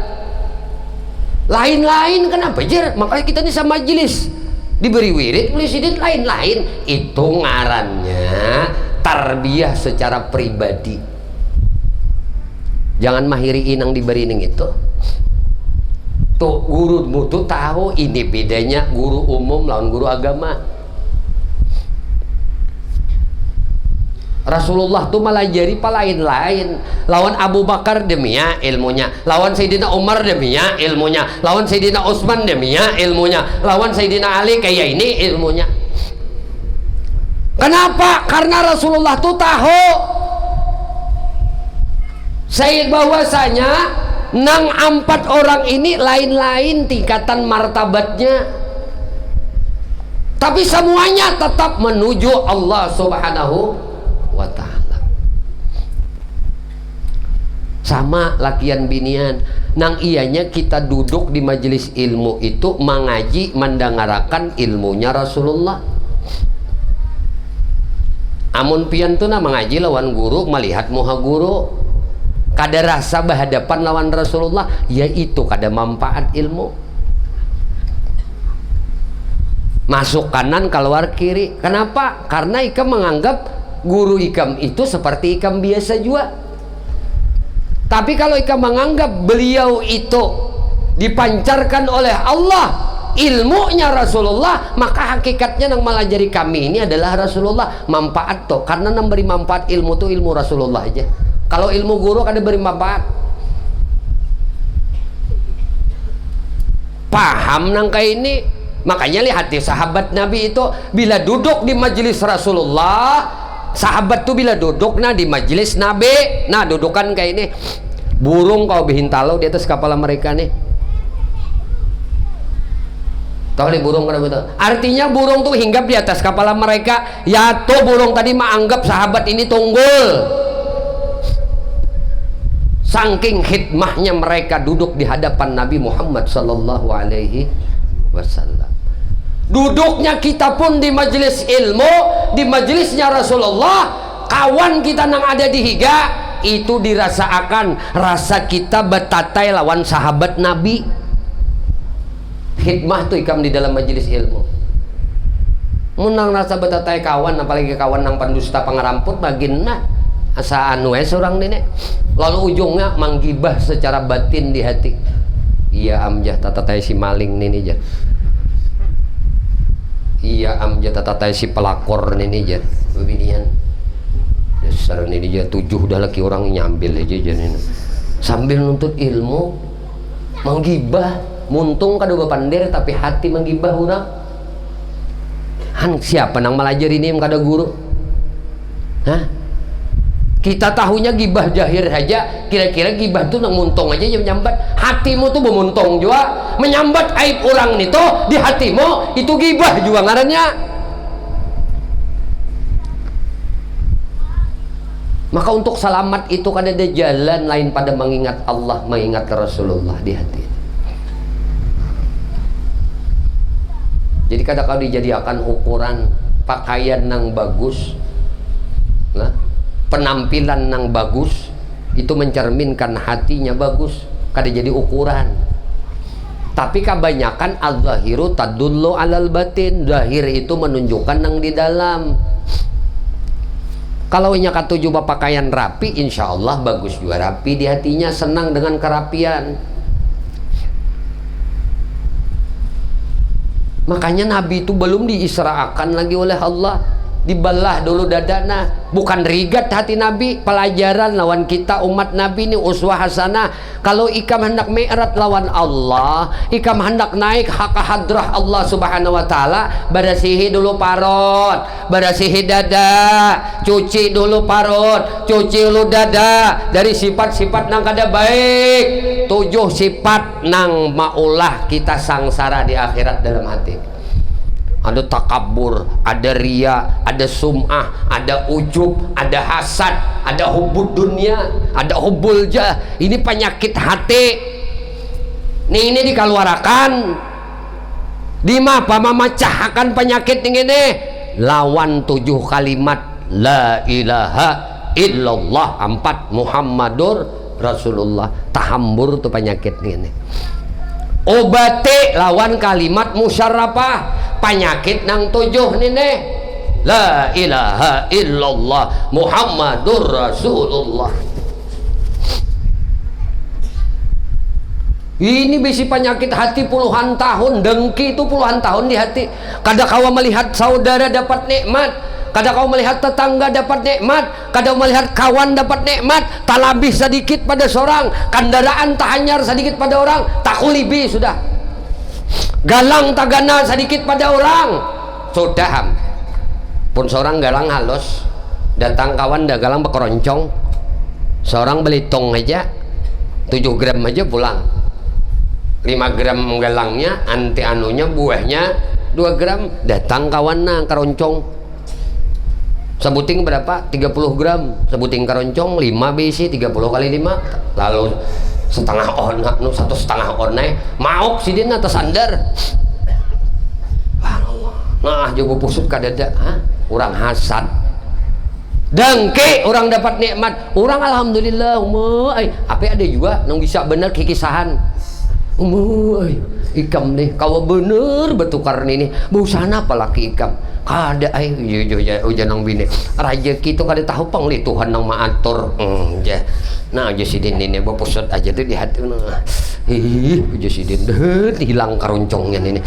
lain-lain kenapa jer. Makanya kita ini sama majelis diberi wirid oleh sidin lain-lain, itu ngarannya tarbiyah secara pribadi. Jangan mahiri inang diberi ning itu tuh gurumu tuh tahu ini bedanya guru umum lawan guru agama. Rasulullah tuh melajari lain-lain, lawan Abu Bakar deminya ilmunya, lawan Sayyidina Umar deminya ilmunya, lawan Sayyidina Utsman deminya ilmunya, lawan Sayyidina Ali kayak ini ilmunya. Kenapa? Karena Rasulullah tuh tahu saya bahwasanya nang 4 orang ini lain-lain tingkatan martabatnya, tapi semuanya tetap menuju Allah Subhanahu wa ta'ala. Sama lakian binian nang ianya kita duduk di majelis ilmu itu mengaji mendengarakan ilmunya Rasulullah. Amun pian tuh na mengaji lawan guru, melihat muha guru, kada rasa berhadapan lawan Rasulullah, yaitu kada manfaat ilmu. Masuk kanan keluar kiri, kenapa? Karena ikam menganggap guru ikam itu seperti ikam biasa juga. Tapi kalau ikam menganggap beliau itu dipancarkan oleh Allah, ilmunya Rasulullah, maka hakikatnya yang melajari kami ini adalah Rasulullah. Manfaat tuh, karena yang beri manfaat ilmu tuh ilmu Rasulullah aja. Kalau ilmu guru kada beri manfaat. Paham nang kayak ini? Makanya lihat di sahabat Nabi itu bila duduk di majelis Rasulullah, sahabat tuh bila duduk di majelis Nabi, nah dudukan kayak ini, burung kau bihintalo di atas kepala mereka nih. Tahu nih burung kenapa itu? Artinya burung tuh hinggap di atas kepala mereka. Ya tuh burung tadi mah anggap sahabat ini tunggul. Saking khidmahnya mereka duduk di hadapan Nabi Muhammad sallallahu alaihi wasallam. Duduknya kita pun di majelis ilmu, di majelisnya Rasulullah, kawan kita yang ada di higa itu dirasakan rasa kita betatai lawan sahabat Nabi. Hikmah tuh ikam di dalam majelis ilmu. Menang rasa betatai kawan, apalagi kawan yang pendusta pangaramput bagin nah asa anues orang nenek. Lalu ujungnya manggibah secara batin di hati. Iya amjah tatatai si maling ini jar. Iya amjad tatatai si pelakor ini aja beginian dasar ini dia 7 udah lagi orang nyambil aja jadi sambil nuntut ilmu menggibah muntung kada bapander tapi hati menggibah orang Siapa nang melajari ini kada guru? Hah? Kita tahunya gibah jahir saja, kira-kira gibah tuh nang muntong aja yang menyambat. Hatimu tuh memuntong juga, menyambat aib orang itu di hatimu, itu gibah juga ngarannya. Maka untuk selamat itu kan ada jalan lain pada mengingat Allah, mengingat Rasulullah di hati. Jadi kadang-kadang dijadikan ukuran pakaian nang bagus, nah, penampilan nang bagus itu mencerminkan hatinya bagus, kada jadi ukuran. Tapi kebanyakan az-zahiru tadullu alal batin, zahir itu menunjukkan nang di dalam. Kalau nya katuju pakaian rapi, insya Allah bagus juga rapi di hatinya, senang dengan kerapian. Makanya Nabi itu belum diisra'akan lagi oleh Allah, dibelah dulu dadana. Bukan rigat hati Nabi, pelajaran lawan kita umat Nabi ini uswah hasanah. Kalau ikam hendak mi'raj lawan Allah, ikam hendak naik hak hadrah Allah subhanahu wa ta'ala, berasihi dulu parut, berasihi dada, cuci dulu parut, cuci dulu dada dari sifat-sifat nang kada baik. 7 sifat nang maulah kita sangsara di akhirat dalam hati. Ada takabur, ada ria, ada sum'ah, ada ujub, ada hasad, ada hubbud dunia, ada hubbul jah. Ini penyakit hati. Ini dikeluarkan. Di mapa memecahkan penyakit ini lawan 7 kalimat la ilaha illallah, 4 Muhammadur Rasulullah. Tahambur tuh penyakit ini. Obati lawan kalimat musyarrafah, penyakit nang 7 nini la ilaha illallah Muhammadur Rasulullah. Ini bisi penyakit hati puluhan tahun, dengki itu puluhan tahun di hati. Kada kawa melihat saudara dapat nikmat, kada kau melihat tetangga dapat nikmat, kada melihat kawan dapat nikmat, tak lebih sedikit pada seorang, kendaraan tak hanyar sedikit pada orang, tak kulibi sudah, galang tak gana sedikit pada orang sudah. Pun seorang galang halus, datang kawan dah galang bekeroncong, seorang beli tong aja 7 gram aja pulang, 5 gram galangnya, anti anunya buahnya 2 gram, datang kawan nang keroncong. Sebuting berapa? 30 gram. Sebuting keroncong 5 bisi, 30 kali 5. Lalu setengah on, 1,5 on mauk sidin atas sandar. Nah, jogo pusut kadada, kurang hasad. Dengke orang dapat nikmat, orang alhamdulillah, apa ada juga nang bisa bener kikisahan. Ikam nih, kalau bener bertukar nih, busana apa laki ikam? Kada ujan nang bini. Raja kita kada tahu pangli Tuhan nang maatur. Nah, aja sidin ini bopusut aja tuh di hati. Aja sidin deh hilang keroncongnya ini.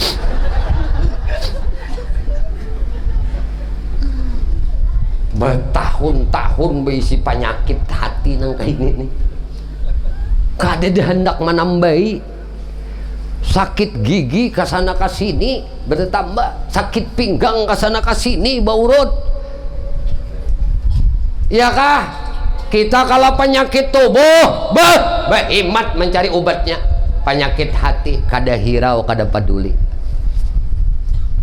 Bertahun-tahun berisi penyakit hati nang kayak ini. Kada hendak menambahi. Sakit gigi kasana kasini bertambah, sakit pinggang kasana kasini baurut. Ya kah? Kita kalau penyakit tubuh, berhimmat mencari obatnya. Penyakit hati kada hirau, kada peduli.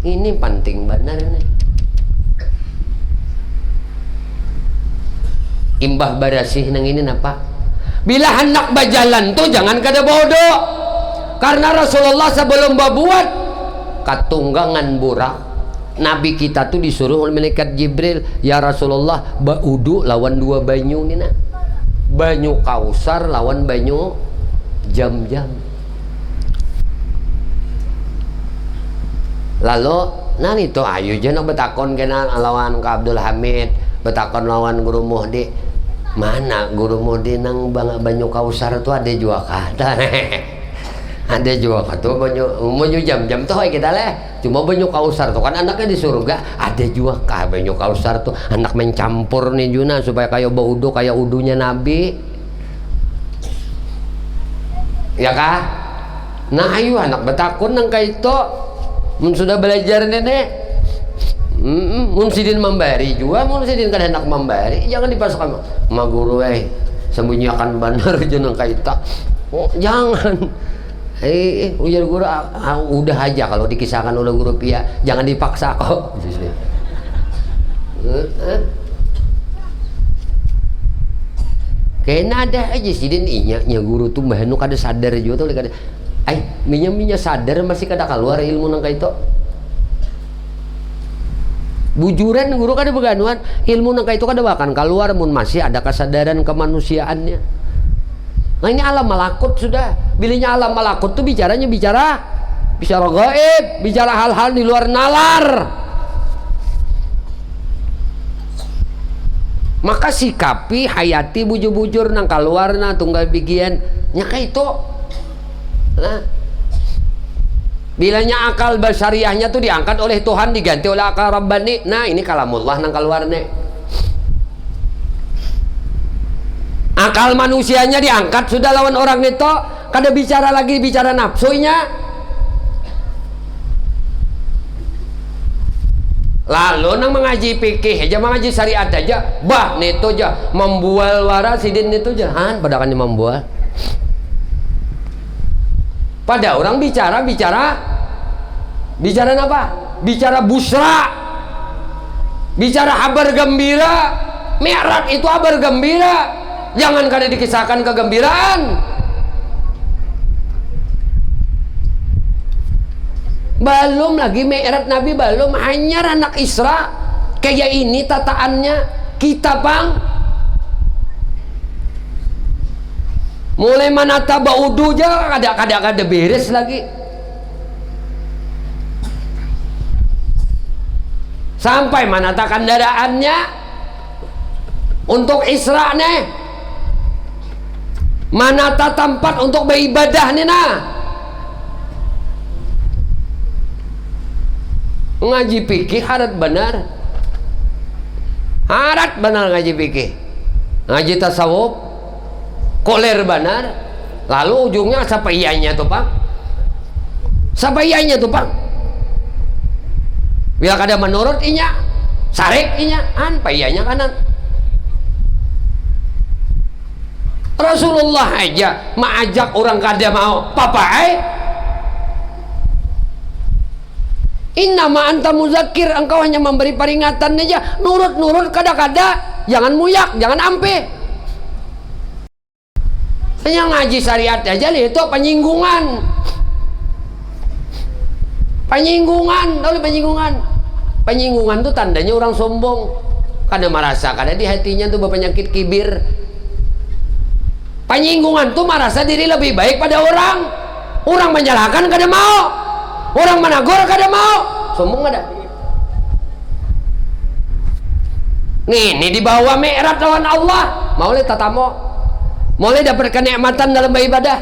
Ini penting benar nih. Imbah barasih nang ini napa? Bila hendak berjalan tuh jangan kada bodoh. Karena Rasulullah sebelum berbuat katunggangan burak, Nabi kita tuh disuruh oleh malaikat Jibril, ya Rasulullah baudu lawan 2 banyu nih nah, banyu Kausar lawan banyu Jam-jam. Lalu nah itu ayo jangan betakon kena lawan ke Abdul Hamid, betakon lawan Guru Muhdi, mana Guru Muhdi nang banyu Kausar tuh ada juga kata. Ada juga tuh banyu Jam-jam tuh kita leh, cuma banyu Kausar tuh kan anaknya di surga, ada juga kah banyu Kausar tuh anak mencampur nih Juna supaya kayak baudu kayak udunya Nabi, ya kah? Nah ayo anak betakun nang kayak itu, sudah belajar nenek, Mun sidin memberi juga, mun sidin kan hendak memberi, jangan dipasangkan ma guru sembunyikan benar jeneng kaita. Oh, jangan. Ujar guru udah aja kalau dikisahkan oleh guru Pia, jangan dipaksa kok. Kayaknya ada aja sidin inya guru tuh mbah nu kada sadar juga tuh kada. Minya sadar masih kada keluar ilmu nang kaito. Bujuran guru kada beganuan ilmu nang kaito kada bahkan keluar mun masih ada kesadaran kemanusiaannya. Nah ini alam malakut sudah. Bilanya alam malakut tuh bicara gaib, bicara hal-hal di luar nalar. Maka sikapi hayati bujur-bujur nang keluarna tunggal bikian nya kaito. Nah, bilanya akal basyariahnya tuh diangkat oleh Tuhan diganti oleh akal rabbani. Nah ini kalamullah nang keluarnya. Akal manusianya diangkat sudah lawan orang itu, kada bicara lagi bicara nafsunya. Lalu nang mengaji fikih aja, mengaji syariat aja, bah neto aja membual wara sidin itu jahan pada kan membual. Pada orang bicara apa? Bicara busra, bicara kabar gembira. Mi'raj itu kabar gembira, jangan kada dikisahkan kegembiraan. Belum lagi Mi'raj Nabi, belum hanya anak Isra kayak ini tataannya kita pang mulai manata baudu aja kada beres lagi sampai manata kendaraannya untuk Isra nih, manata tempat untuk beribadah nih nah. Ngaji fikih harat benar ngaji fikih, ngaji tasawuf koler benar. Lalu ujungnya siapa iyanya tuh pak, bila kada menurut inya sarik inya apa iyanya kanan. Rasulullah aja mengajak orang kada mau papai. Innama anta muzakir, engkau hanya memberi peringatan aja. Nurut kada-kada, jangan muyak, jangan ampe. Hanya ngaji syariat aja itu penyinggungan. Penyinggungan tuh tandanya orang sombong. Kada merasa, kada di hatinya tuh berpenyakit kibir. Penyinggungan tuh merasa diri lebih baik pada orang. Orang menyalahkan kada mau. Orang menegur kada mau, sombong ada. Ini dibawa Mi'raj lawan Allah, mau lihat tatamo, mau lihat dapat kenikmatan dalam beribadah.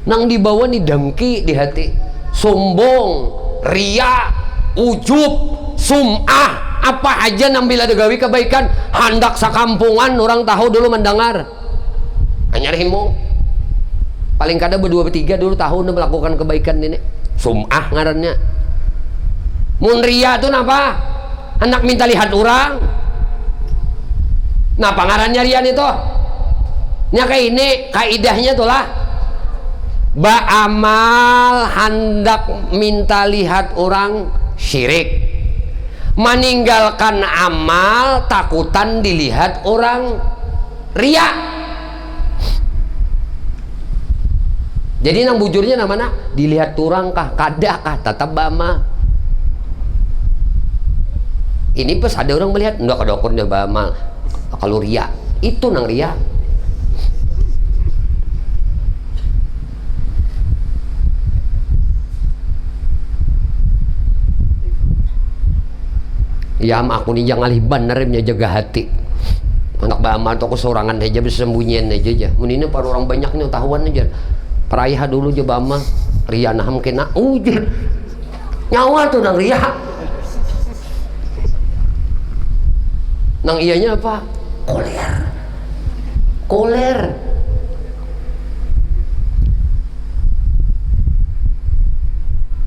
Nang dibawa nih dengki di hati, sombong, ria, ujub, sum'ah, apa aja nang bila digawi kebaikan, hendak sakampungan orang tahu dulu mendengar, hanya himung. Paling kada berdua bertiga dulu tahun melakukan kebaikan ini sum'ah ngarannya. Mun ria itu napa? Anak minta lihat orang. Napa ngarannya rian itu? Nya kayak ini kaidahnya tuh lah. Ba'amal hendak minta lihat orang syirik. Meninggalkan amal takutan dilihat orang ria. Jadi nang bujurnya namanya dilihat turang kah kada kah tetap bama. Ini pas ada orang melihat enggak kada ukurnya bama. Kalau ria itu nang ria. Ya aku nih jangan alih bener jaga hati. Anak bama atau kesorangan aja bisa sembunyian aja. Mun ini para orang banyak nih tahuan aja. Perayah dulu coba mah ria naham kena ujur nyawa tuh nang ria nang ianya apa koler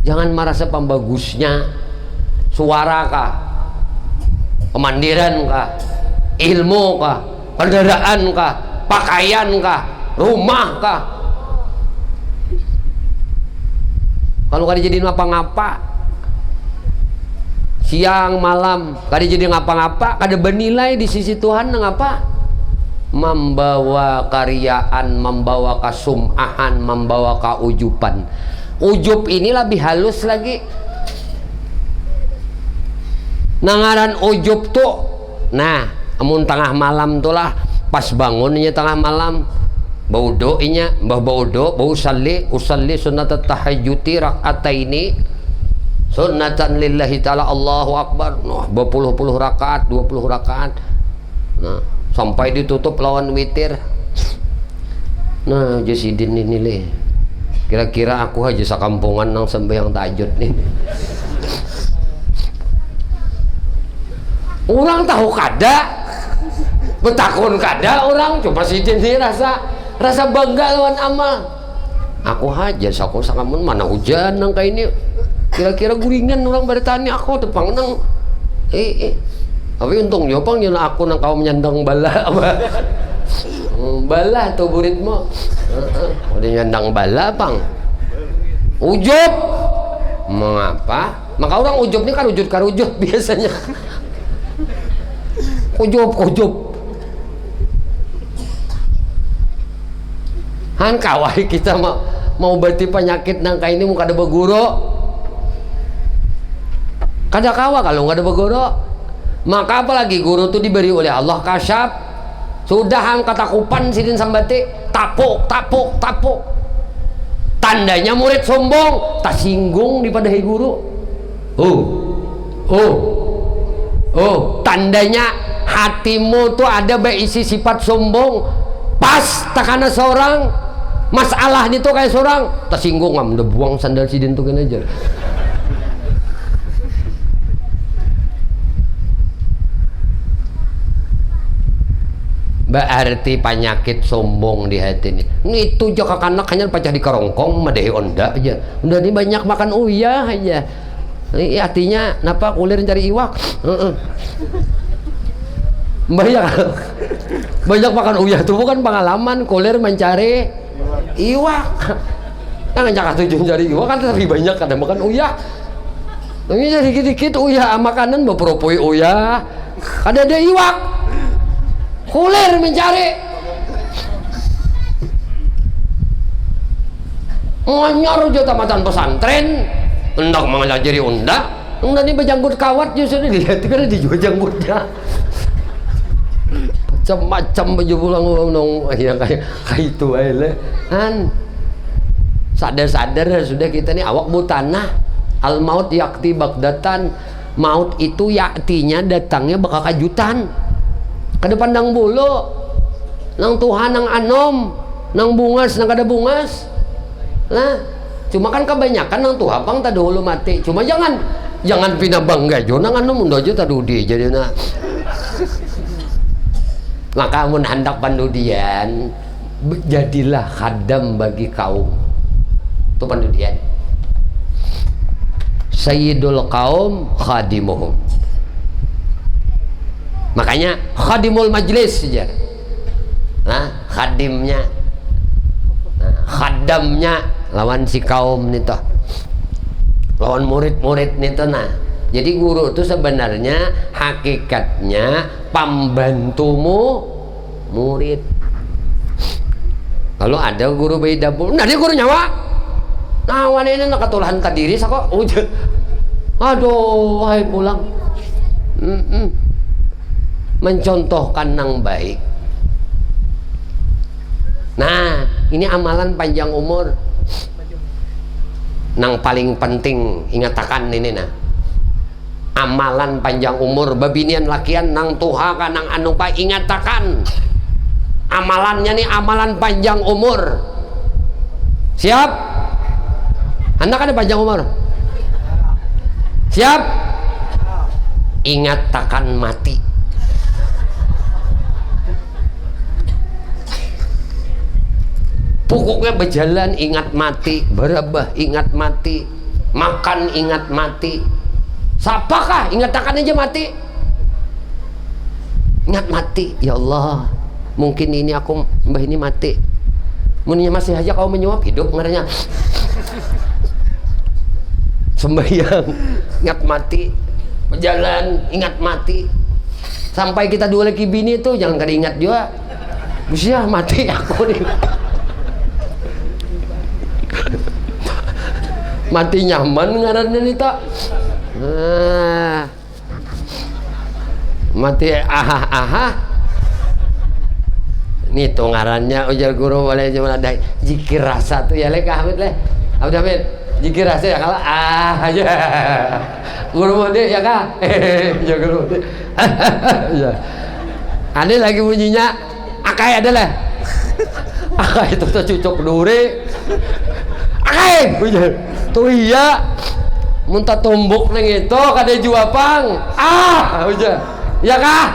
Jangan merasa pembagusnya suara kah, kemandiran kah, ilmu kah, kendaraan kah, pakaian kah, rumah kah. Kalau kada jadi ngapa-ngapa, siang malam kada jadi ngapa-ngapa, kada bernilai di sisi Tuhan. Ngapa? Membawa karyaan, membawa kasum'ahan, membawa kaujupan. Ujub ini lebih halus lagi. Nangaran ujub tuh, nah, amun tengah malam tuh lah, pas bangunnya tengah malam, bau doinya, bau usalli sunnat tahajjuti rak'ataini sunnatan lillahi ta'ala Allahu Akbar. Nah, berpuluh-puluh rakaat, 20 rakaat. Nah, sampai ditutup lawan witir. Nah, Jasidin ini leh. Kira-kira aku aja sakampungan nang sembahyang tahajud nih. Orang tahu kada, betakun kada orang, coba Sidin ini rasa bangga lawan amal. Aku aja saku sakamun mana hujan nang kayak ini. Kira-kira guringan orang bertanya aku tepang nang tapi untung nyopang nyala aku nang kau menyandang bala bala tuh buritmu udah nyandang bala pang ujub. Mengapa? Maka orang ujub ini kan karujut biasanya. Ujub han kawai kita mau berarti penyakit nang kayak ini muka ada beguro kada kawa kalau nggak ada beguro. Maka apalagi guru itu diberi oleh Allah kasyaf, sudah han katakupan Sidin Sambati tapuk. Tandanya murid sombong tak singgung dipadahi guru. Tandanya hatimu tuh ada berisi sifat sombong. Pas takana seorang masalah itu kayak seorang tersinggung, udah buang sandal Sidin tuh kan aja. Berarti penyakit sombong di hati ini. Itu jaka kanak hanya pacah di kerongkong madehi onda aja. Udah ini banyak makan uyah aja. Ini artinya napa kulir cari iwak. Banyak makan uyah itu bukan pengalaman, kulir mencari iwak. Yang jaka tujuan cari iwak kan tapi banyak kada makan uyah. Ini jadi dikit-dikit uyah makanan beropoi uyah. Ada iwak. Kulir mencari ngonyor jo tamatan pesantren hendak mengelajari unda ini bejanggut kawat justru dilihat kan dijual janggutnya macam-macam baju pulang nong ya kayak itu aja kan sadar-sadar sudah kita nih awak butanah al maut yakti bagdatan. Maut itu yaktinya datangnya bakal kajutan. Kada pandang bulu nang Tuhan nang anom nang bungas nang kada bungas. Nah, cuma kan kebanyakan nang Tuhan pang tak dahulu mati. Cuma jangan pinabangga jo nang anom udah aja tadudi jadi na. Maka mun hendak pandudian jadilah khadam bagi kaum. Itu pandudian. Sayyidul kaum khadimuhum. Makanya khadimul majlis saja. Nah, khadimnya, khadamnya lawan si kaum nito, lawan murid-murid nito. Nah, jadi guru itu sebenarnya hakikatnya pembantumu murid. Kalau ada guru beda pun, nah dia guru nyawa. Nah, wanita nakatulahan kadiri sako. Aduh, wahai pulang. Mencontohkan yang baik. Nah, ini amalan panjang umur. Nang paling penting ingatakan ini nah. Amalan panjang umur babinian lakian nang tuha ka nang anu pa ingatakan. Amalannya nih amalan panjang umur. Siap? Anak ada panjang umur? Siap? Ingatakan mati. Pokoknya berjalan ingat mati, berabah ingat mati. makan ingat mati. Siapakah ingat akan aja mati? Ingat mati, ya Allah, mungkin ini aku mbah ini mati. Muninya masih aja kau menyuap, hidup ngaranya. Sembahyang ingat mati, berjalan ingat mati, sampai kita dua lagi bini tuh jangan kada ingat juga. Bisa mati aku nih. Mati nyaman ngarannya nih tak. Mati aha nih tuh ngarannya ujar guru boleh cuma ada zikir rasa tuh ya lek Ahmed leh Ahmed zikir rasa ya kalau aja guru mode ya kah ya guru mode ya ada lagi bunyinya akai adalah akai itu tuh cucuk duri akai ujar tuh iya muntah tumbuk neng itu kada juapang ujar ya kah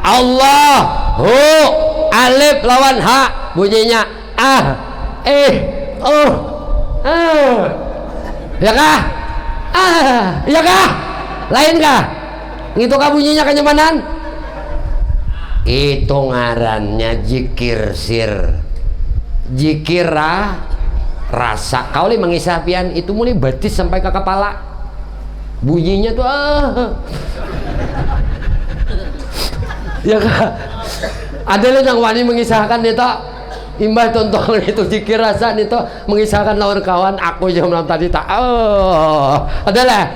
Allahu alif lawan ha bunyinya ya kah ya kah lain kah gitu kah bunyinya kenyamanan itu ngarannya zikir sir zikir rasa kau li mengisapian itu mulai batis sampai ke kepala bunyinya tuh ya kak ada yang wani mengisahkan itu imbah tonton itu zikir rasa itu mengisahkan lawan kawan aku jam malam tadi tak adalah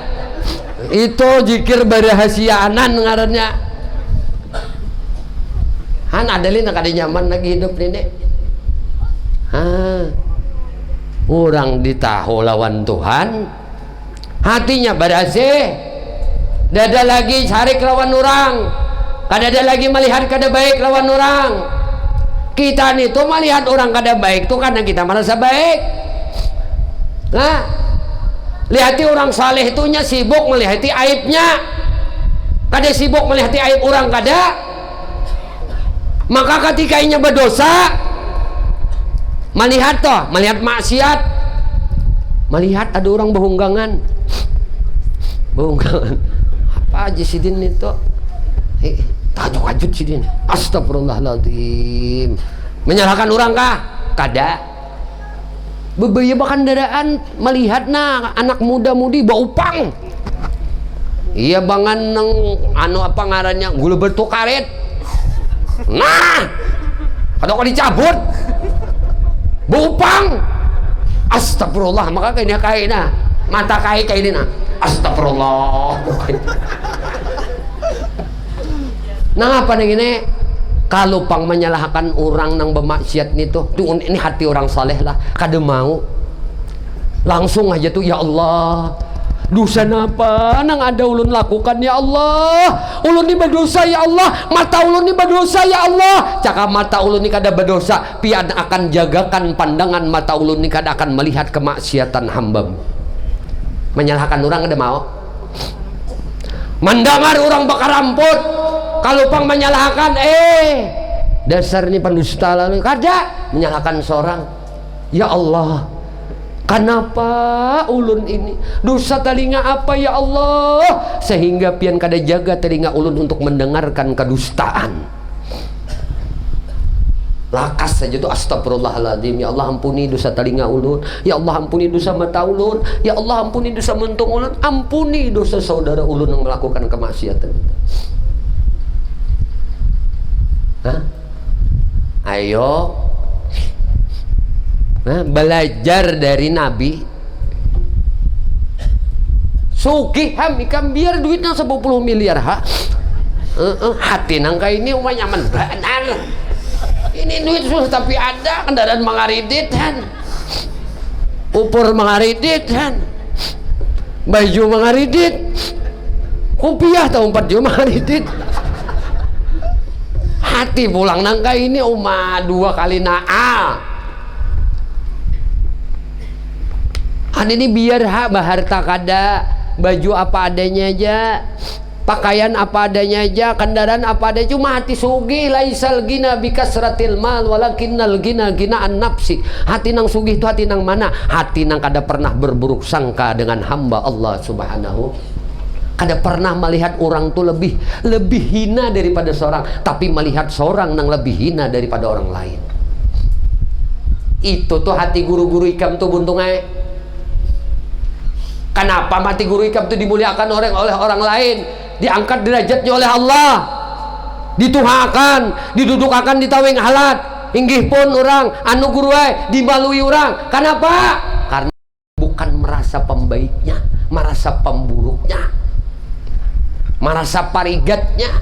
itu zikir berahasiaanan ngarannya han ada yang kada nyaman lagi hidup ini orang ditahu lawan Tuhan hatinya berasih dada lagi cari lawan orang kada ada lagi melihat kada baik lawan orang kita nih tuh melihat orang kada baik tuh karena kita merasa baik nah lihati orang saleh itunya sibuk melihati aibnya kada sibuk melihati aib orang kada maka ketika inya berdosa melihat toh melihat maksiat melihat ada orang behunggangan apa aja sidin itu tajuk sidin astagfirullahaladzim menyalahkan orang kah kada beberapa bahkan dadaan melihat anak muda-mudi baupang iya bangan neng anu apa ngarannya gula bertuk karet atau kau dicabut baupang astagfirullah maka kayaknya kaina mata kayaknya astagfirullah nah apa nih ini kalau pang menyalahkan orang nang bermaksiat nih tuh ini hati orang saleh lah kada mau langsung aja tuh ya Allah dosa apa nang ada ulun lakukan ya Allah ulun ini berdosa ya Allah mata ulun ini berdosa ya Allah cakap mata ulun ini kada berdosa pian akan jagakan pandangan mata ulun ini kada akan melihat kemaksiatan hamba menyalahkan orang kada mau mendengar orang bakar ramput kalau pang menyalahkan dasar ini pendusta lalu kada menyalahkan seorang ya Allah kenapa ulun ini dosa telinga apa ya Allah sehingga pian kada jaga telinga ulun untuk mendengarkan kedustaan lakas saja tuh astagfirullahaladzim ya Allah ampuni dosa telinga ulun ya Allah ampuni dosa mata ulun ya Allah ampuni dosa mentung ulun ampuni dosa saudara ulun yang melakukan kemaksiatan itu ayo belajar dari Nabi sugih ikan biar duitnya 10 miliar hati nangka ini umah nyaman benar ini duit susah tapi ada kendaraan mengaridit kan upur mengaridit kan baju mengaridit kopiah tahun 4 juta mengaridit hati pulang nangka ini umah 2 kali ini biar harta kada baju apa adanya aja pakaian apa adanya aja, kendaraan apa adanya, cuma hati sugih. Laisal gina bikasratil mal walakinnal gina ginaan nafsi. Hati nang sugih itu hati nang mana? Hati nang kada pernah berburuk sangka dengan hamba Allah subhanahu, kada pernah melihat orang tuh lebih hina daripada seorang, tapi melihat seorang nang lebih hina daripada orang lain. Itu tuh hati guru-guru ikam tuh buntungnya. Kenapa mati guru ikam tuh dimuliakan oleh orang lain, diangkat derajatnya oleh Allah, dituhakan, didudukakan di tawing halat, inggih pun orang anu guru dibalui orang. Kenapa? Karena bukan merasa pembaiknya, merasa pemburuknya, merasa parigatnya.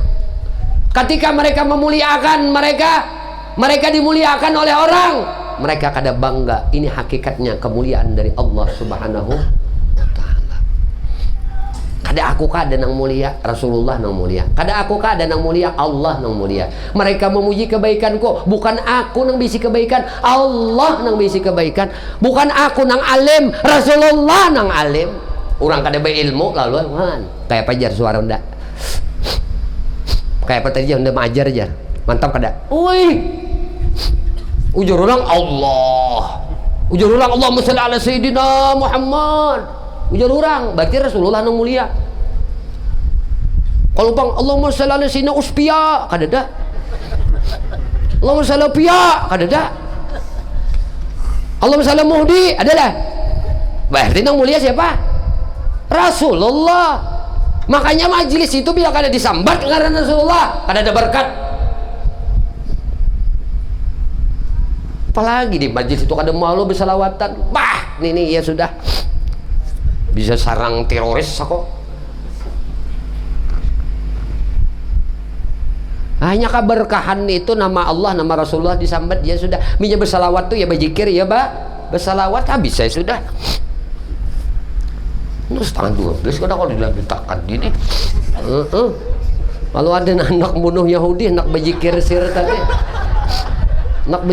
Ketika mereka memuliakan, mereka dimuliakan oleh orang, mereka kada bangga. Ini hakikatnya kemuliaan dari Allah subhanahu wa ta'ala. Kada aku kada nang mulia, Rasulullah nang mulia. Kada aku kada nang mulia, Allah nang mulia. Mereka memuji kebaikanku, bukan aku nang bisi kebaikan, Allah nang bisi kebaikan. Bukan aku nang alim, Rasulullah nang alim. Orang kada berilmu lalu kayak apa jar suara ndak? Kayak apa tadi udah mengajar aja. Mantap kada? Wih. Ujar ulang Allah. Ujar ulang Allahumma shalli ala sayyidina Muhammad. Ujar orang berarti Rasulullah nang mulia. Kalau bang Allahumma shalli ala sayyidina Uspia kada dah. Allahumma shalli Pia kada dah. Allahumma shalli Muhdi adalah. Berarti nang mulia siapa? Rasulullah. Makanya majelis itu bila kada disambat ngaran Rasulullah kada ada berkat. Apalagi di majelis itu kada malu bersalawatan. Bah, ini ya sudah bisa sarang teroris kok. Hanya keberkahan itu nama Allah, nama Rasulullah disambat ya sudah. Minyak bersalawat tuh ya berzikir ya bersalawat habis saya sudah. Nah, setengah 12 kadang kalau diletakkan gini. Kalau ada anak bunuh Yahudi, anak berzikir sir tadi. Nak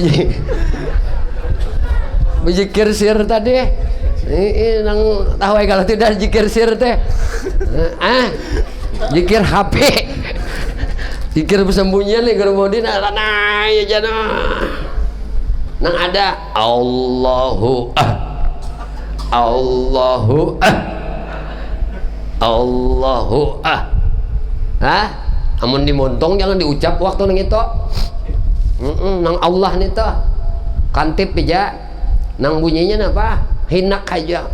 berzikir sir tadi, nang tahu kalau tidak zikir sir teh, zikir HP, zikir persembunyian nih germodin nah ya jana, nang ada Allahu amun dimontong jangan diucap waktu nang itu. Nang Allah nih toh kantip aja nang bunyinya apa hinak aja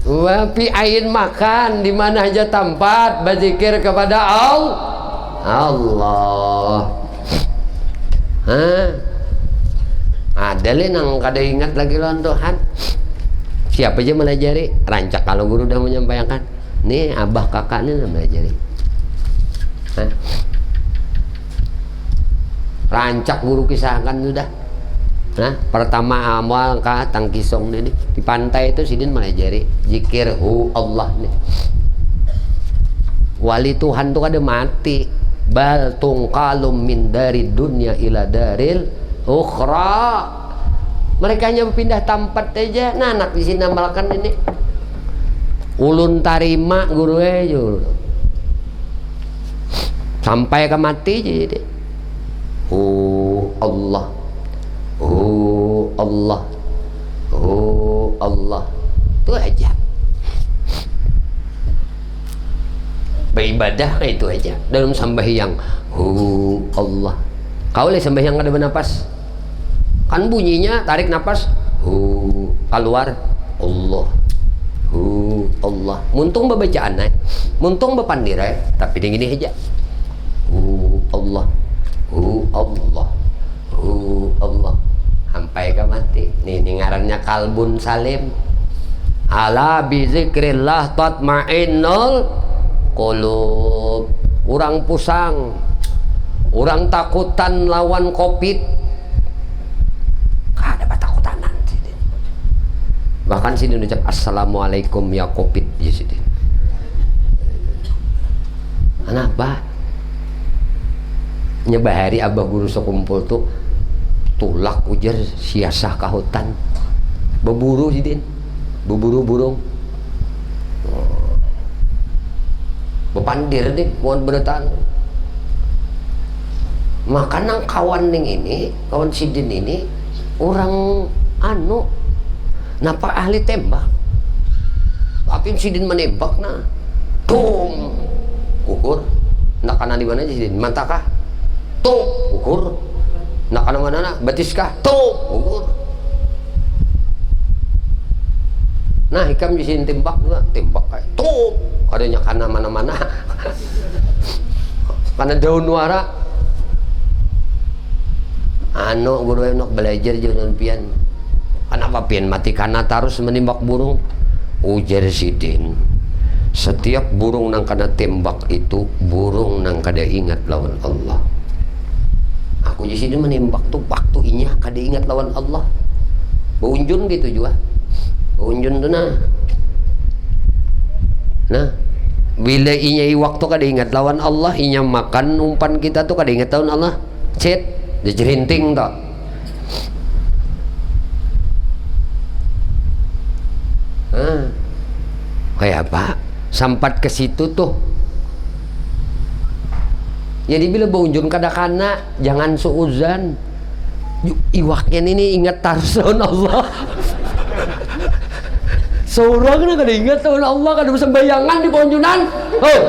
wapi ain makan di mana aja tempat berzikir kepada Allah. Ada le nang kada ingat lagi lawan Tuhan. Siapa aja melajari rancak kalau guru udah menyampaikan nih abah kakak nih melajari. Rancak guru kisahkan sudah. Pertama awal ka tangkisong ini di pantai itu sidin melajari zikir Allah nih. Wali Tuhan tuh kada mati. Bal tungqalum min dari dunya ila daril ukhra. Mereka hanya pindah tempat aja. Nah, anak di sini amalkan ini. Ulun tarima guru aja. Sampai ke mati jadi. Allah. Allah. Allah. Itu aja. Beribadah itu aja. Dalam sembahyang Allah. Kau boleh sembahyang kada bernapas. Kan bunyinya tarik napas keluar Allah Allah. Muntung bebacaan muntung bepandirai tapi dingin aja Allah Allah Allah sampai ke mati. Nih ngarannya kalbun salim. Ala bizikrillah tatmainnul qulub. Orang pusang, orang takutan lawan COVID. Bahkan sini ucap assalamualaikum ya COVID ya sini. Kenapa? nyebahari abah guru sekumpul tuh tulak ujar siasah ka hutan berburu sidin berburu burung bepandir nih mohon beretan makanan kawan ning ini kawan sidin ini orang anu napa ahli tembak tapi sidin menembak nah tum ukur nak kana di mana sidin mantakah tum ukur nak kana mana nak batiskah tum ukur nah hikam di sini tembak juga tembak kayak tum kadanya kana mana-mana karena daun wara anu guru enak belajar jangan pian kenapa pian mati karena terus menimbak burung ujar sidin setiap burung nang kada tembak itu burung nang kada ingat lawan Allah aku di sini menimbak tuh waktu inya kada ingat lawan Allah beunjun gitu juga beunjun tuh nah bila inya waktu kada ingat lawan Allah inya makan umpan kita tuh kada ingat lawan Allah cet dijerinting tak kayak apa sampat ke situ tuh jadi bila beunjun kadakana jangan suuzan iwaknya ini ingat tarson Allah seorang kada ingat tahun Allah kada bisa bayangan di beunjunan oh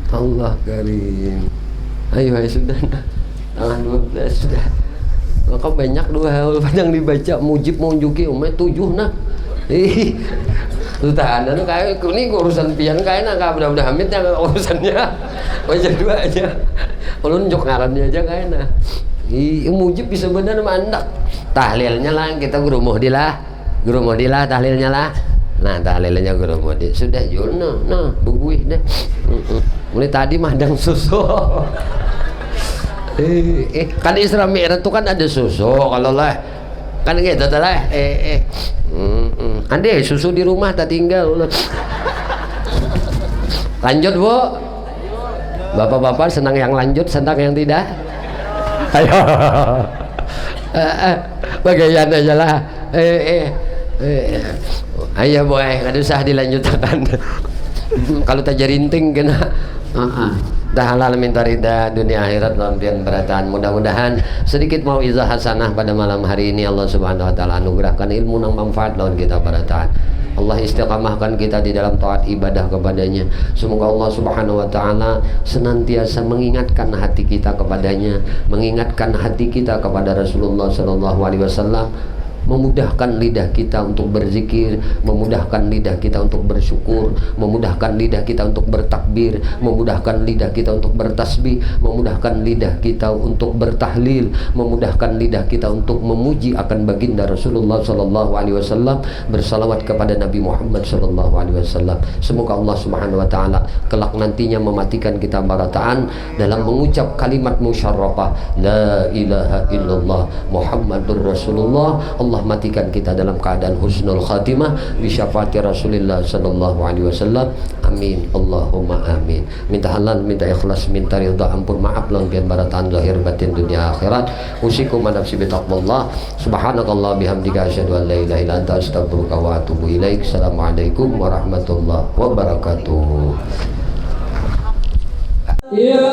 Allah karim ayo sudah tangan 12 sudah maka banyak dua hal panjang dibaca mujib munjuki umat 7 nah tahan anu kayak ini urusan pian kayak nak udah hamid yang urusannya baca 2 aja ulun jok ngarannya aja kayak nah mujib bisa benar mandak tahlilnya lah kita guru muhdilah tahlilnya lah nah tahlilnya guru muhdi sudah jul nah buguih deh mulai tadi madang susu kan Isra Mi'raj itu kan ada susu kalau lah kan gitu lah ande susu di rumah tak tinggal lanjut bu bapak-bapak senang yang lanjut senang yang tidak ayo bagian aja lah ayo boy nggak usah dilanjutkan kalau tak jarinting kena dah halal minta ridha dunia akhirat lampian berataan mudah-mudahan sedikit mauizah hasanah pada malam hari ini Allah subhanahu wa ta'ala anugerahkan ilmu nang manfaat lawan kita berataan Allah istiqamahkan kita di dalam taat ibadah kepadanya semoga Allah subhanahu wa ta'ala senantiasa mengingatkan hati kita kepadanya mengingatkan hati kita kepada Rasulullah sallallahu alaihi wasallam memudahkan lidah kita untuk berzikir, memudahkan lidah kita untuk bersyukur, memudahkan lidah kita untuk bertakbir, memudahkan lidah kita untuk bertasbih, memudahkan lidah kita untuk bertahlil, memudahkan lidah kita untuk memuji akan baginda Rasulullah sallallahu alaihi wasallam, bersalawat kepada Nabi Muhammad sallallahu alaihi wasallam. Semoga Allah Subhanahu wa taala kelak nantinya mematikan kita barataan dalam mengucap kalimat musyarrafah la ilaha illallah Muhammadur Rasulullah. Allah matikan kita dalam keadaan husnul khatimah bi syafaati Rasulillah sallallahu alaihi wasallam. Amin Allahumma amin. Minta halal, minta ikhlas, minta ridha, ampun maaf lan biar barataan zahir batin dunia akhirat. Usikum nafsi bi taqwallah. Subhanakallah bihamdika asyhadu an la ilaha illa anta astaghfiruka wa atubu ilaik. Assalamualaikum warahmatullahi wabarakatuh. Ya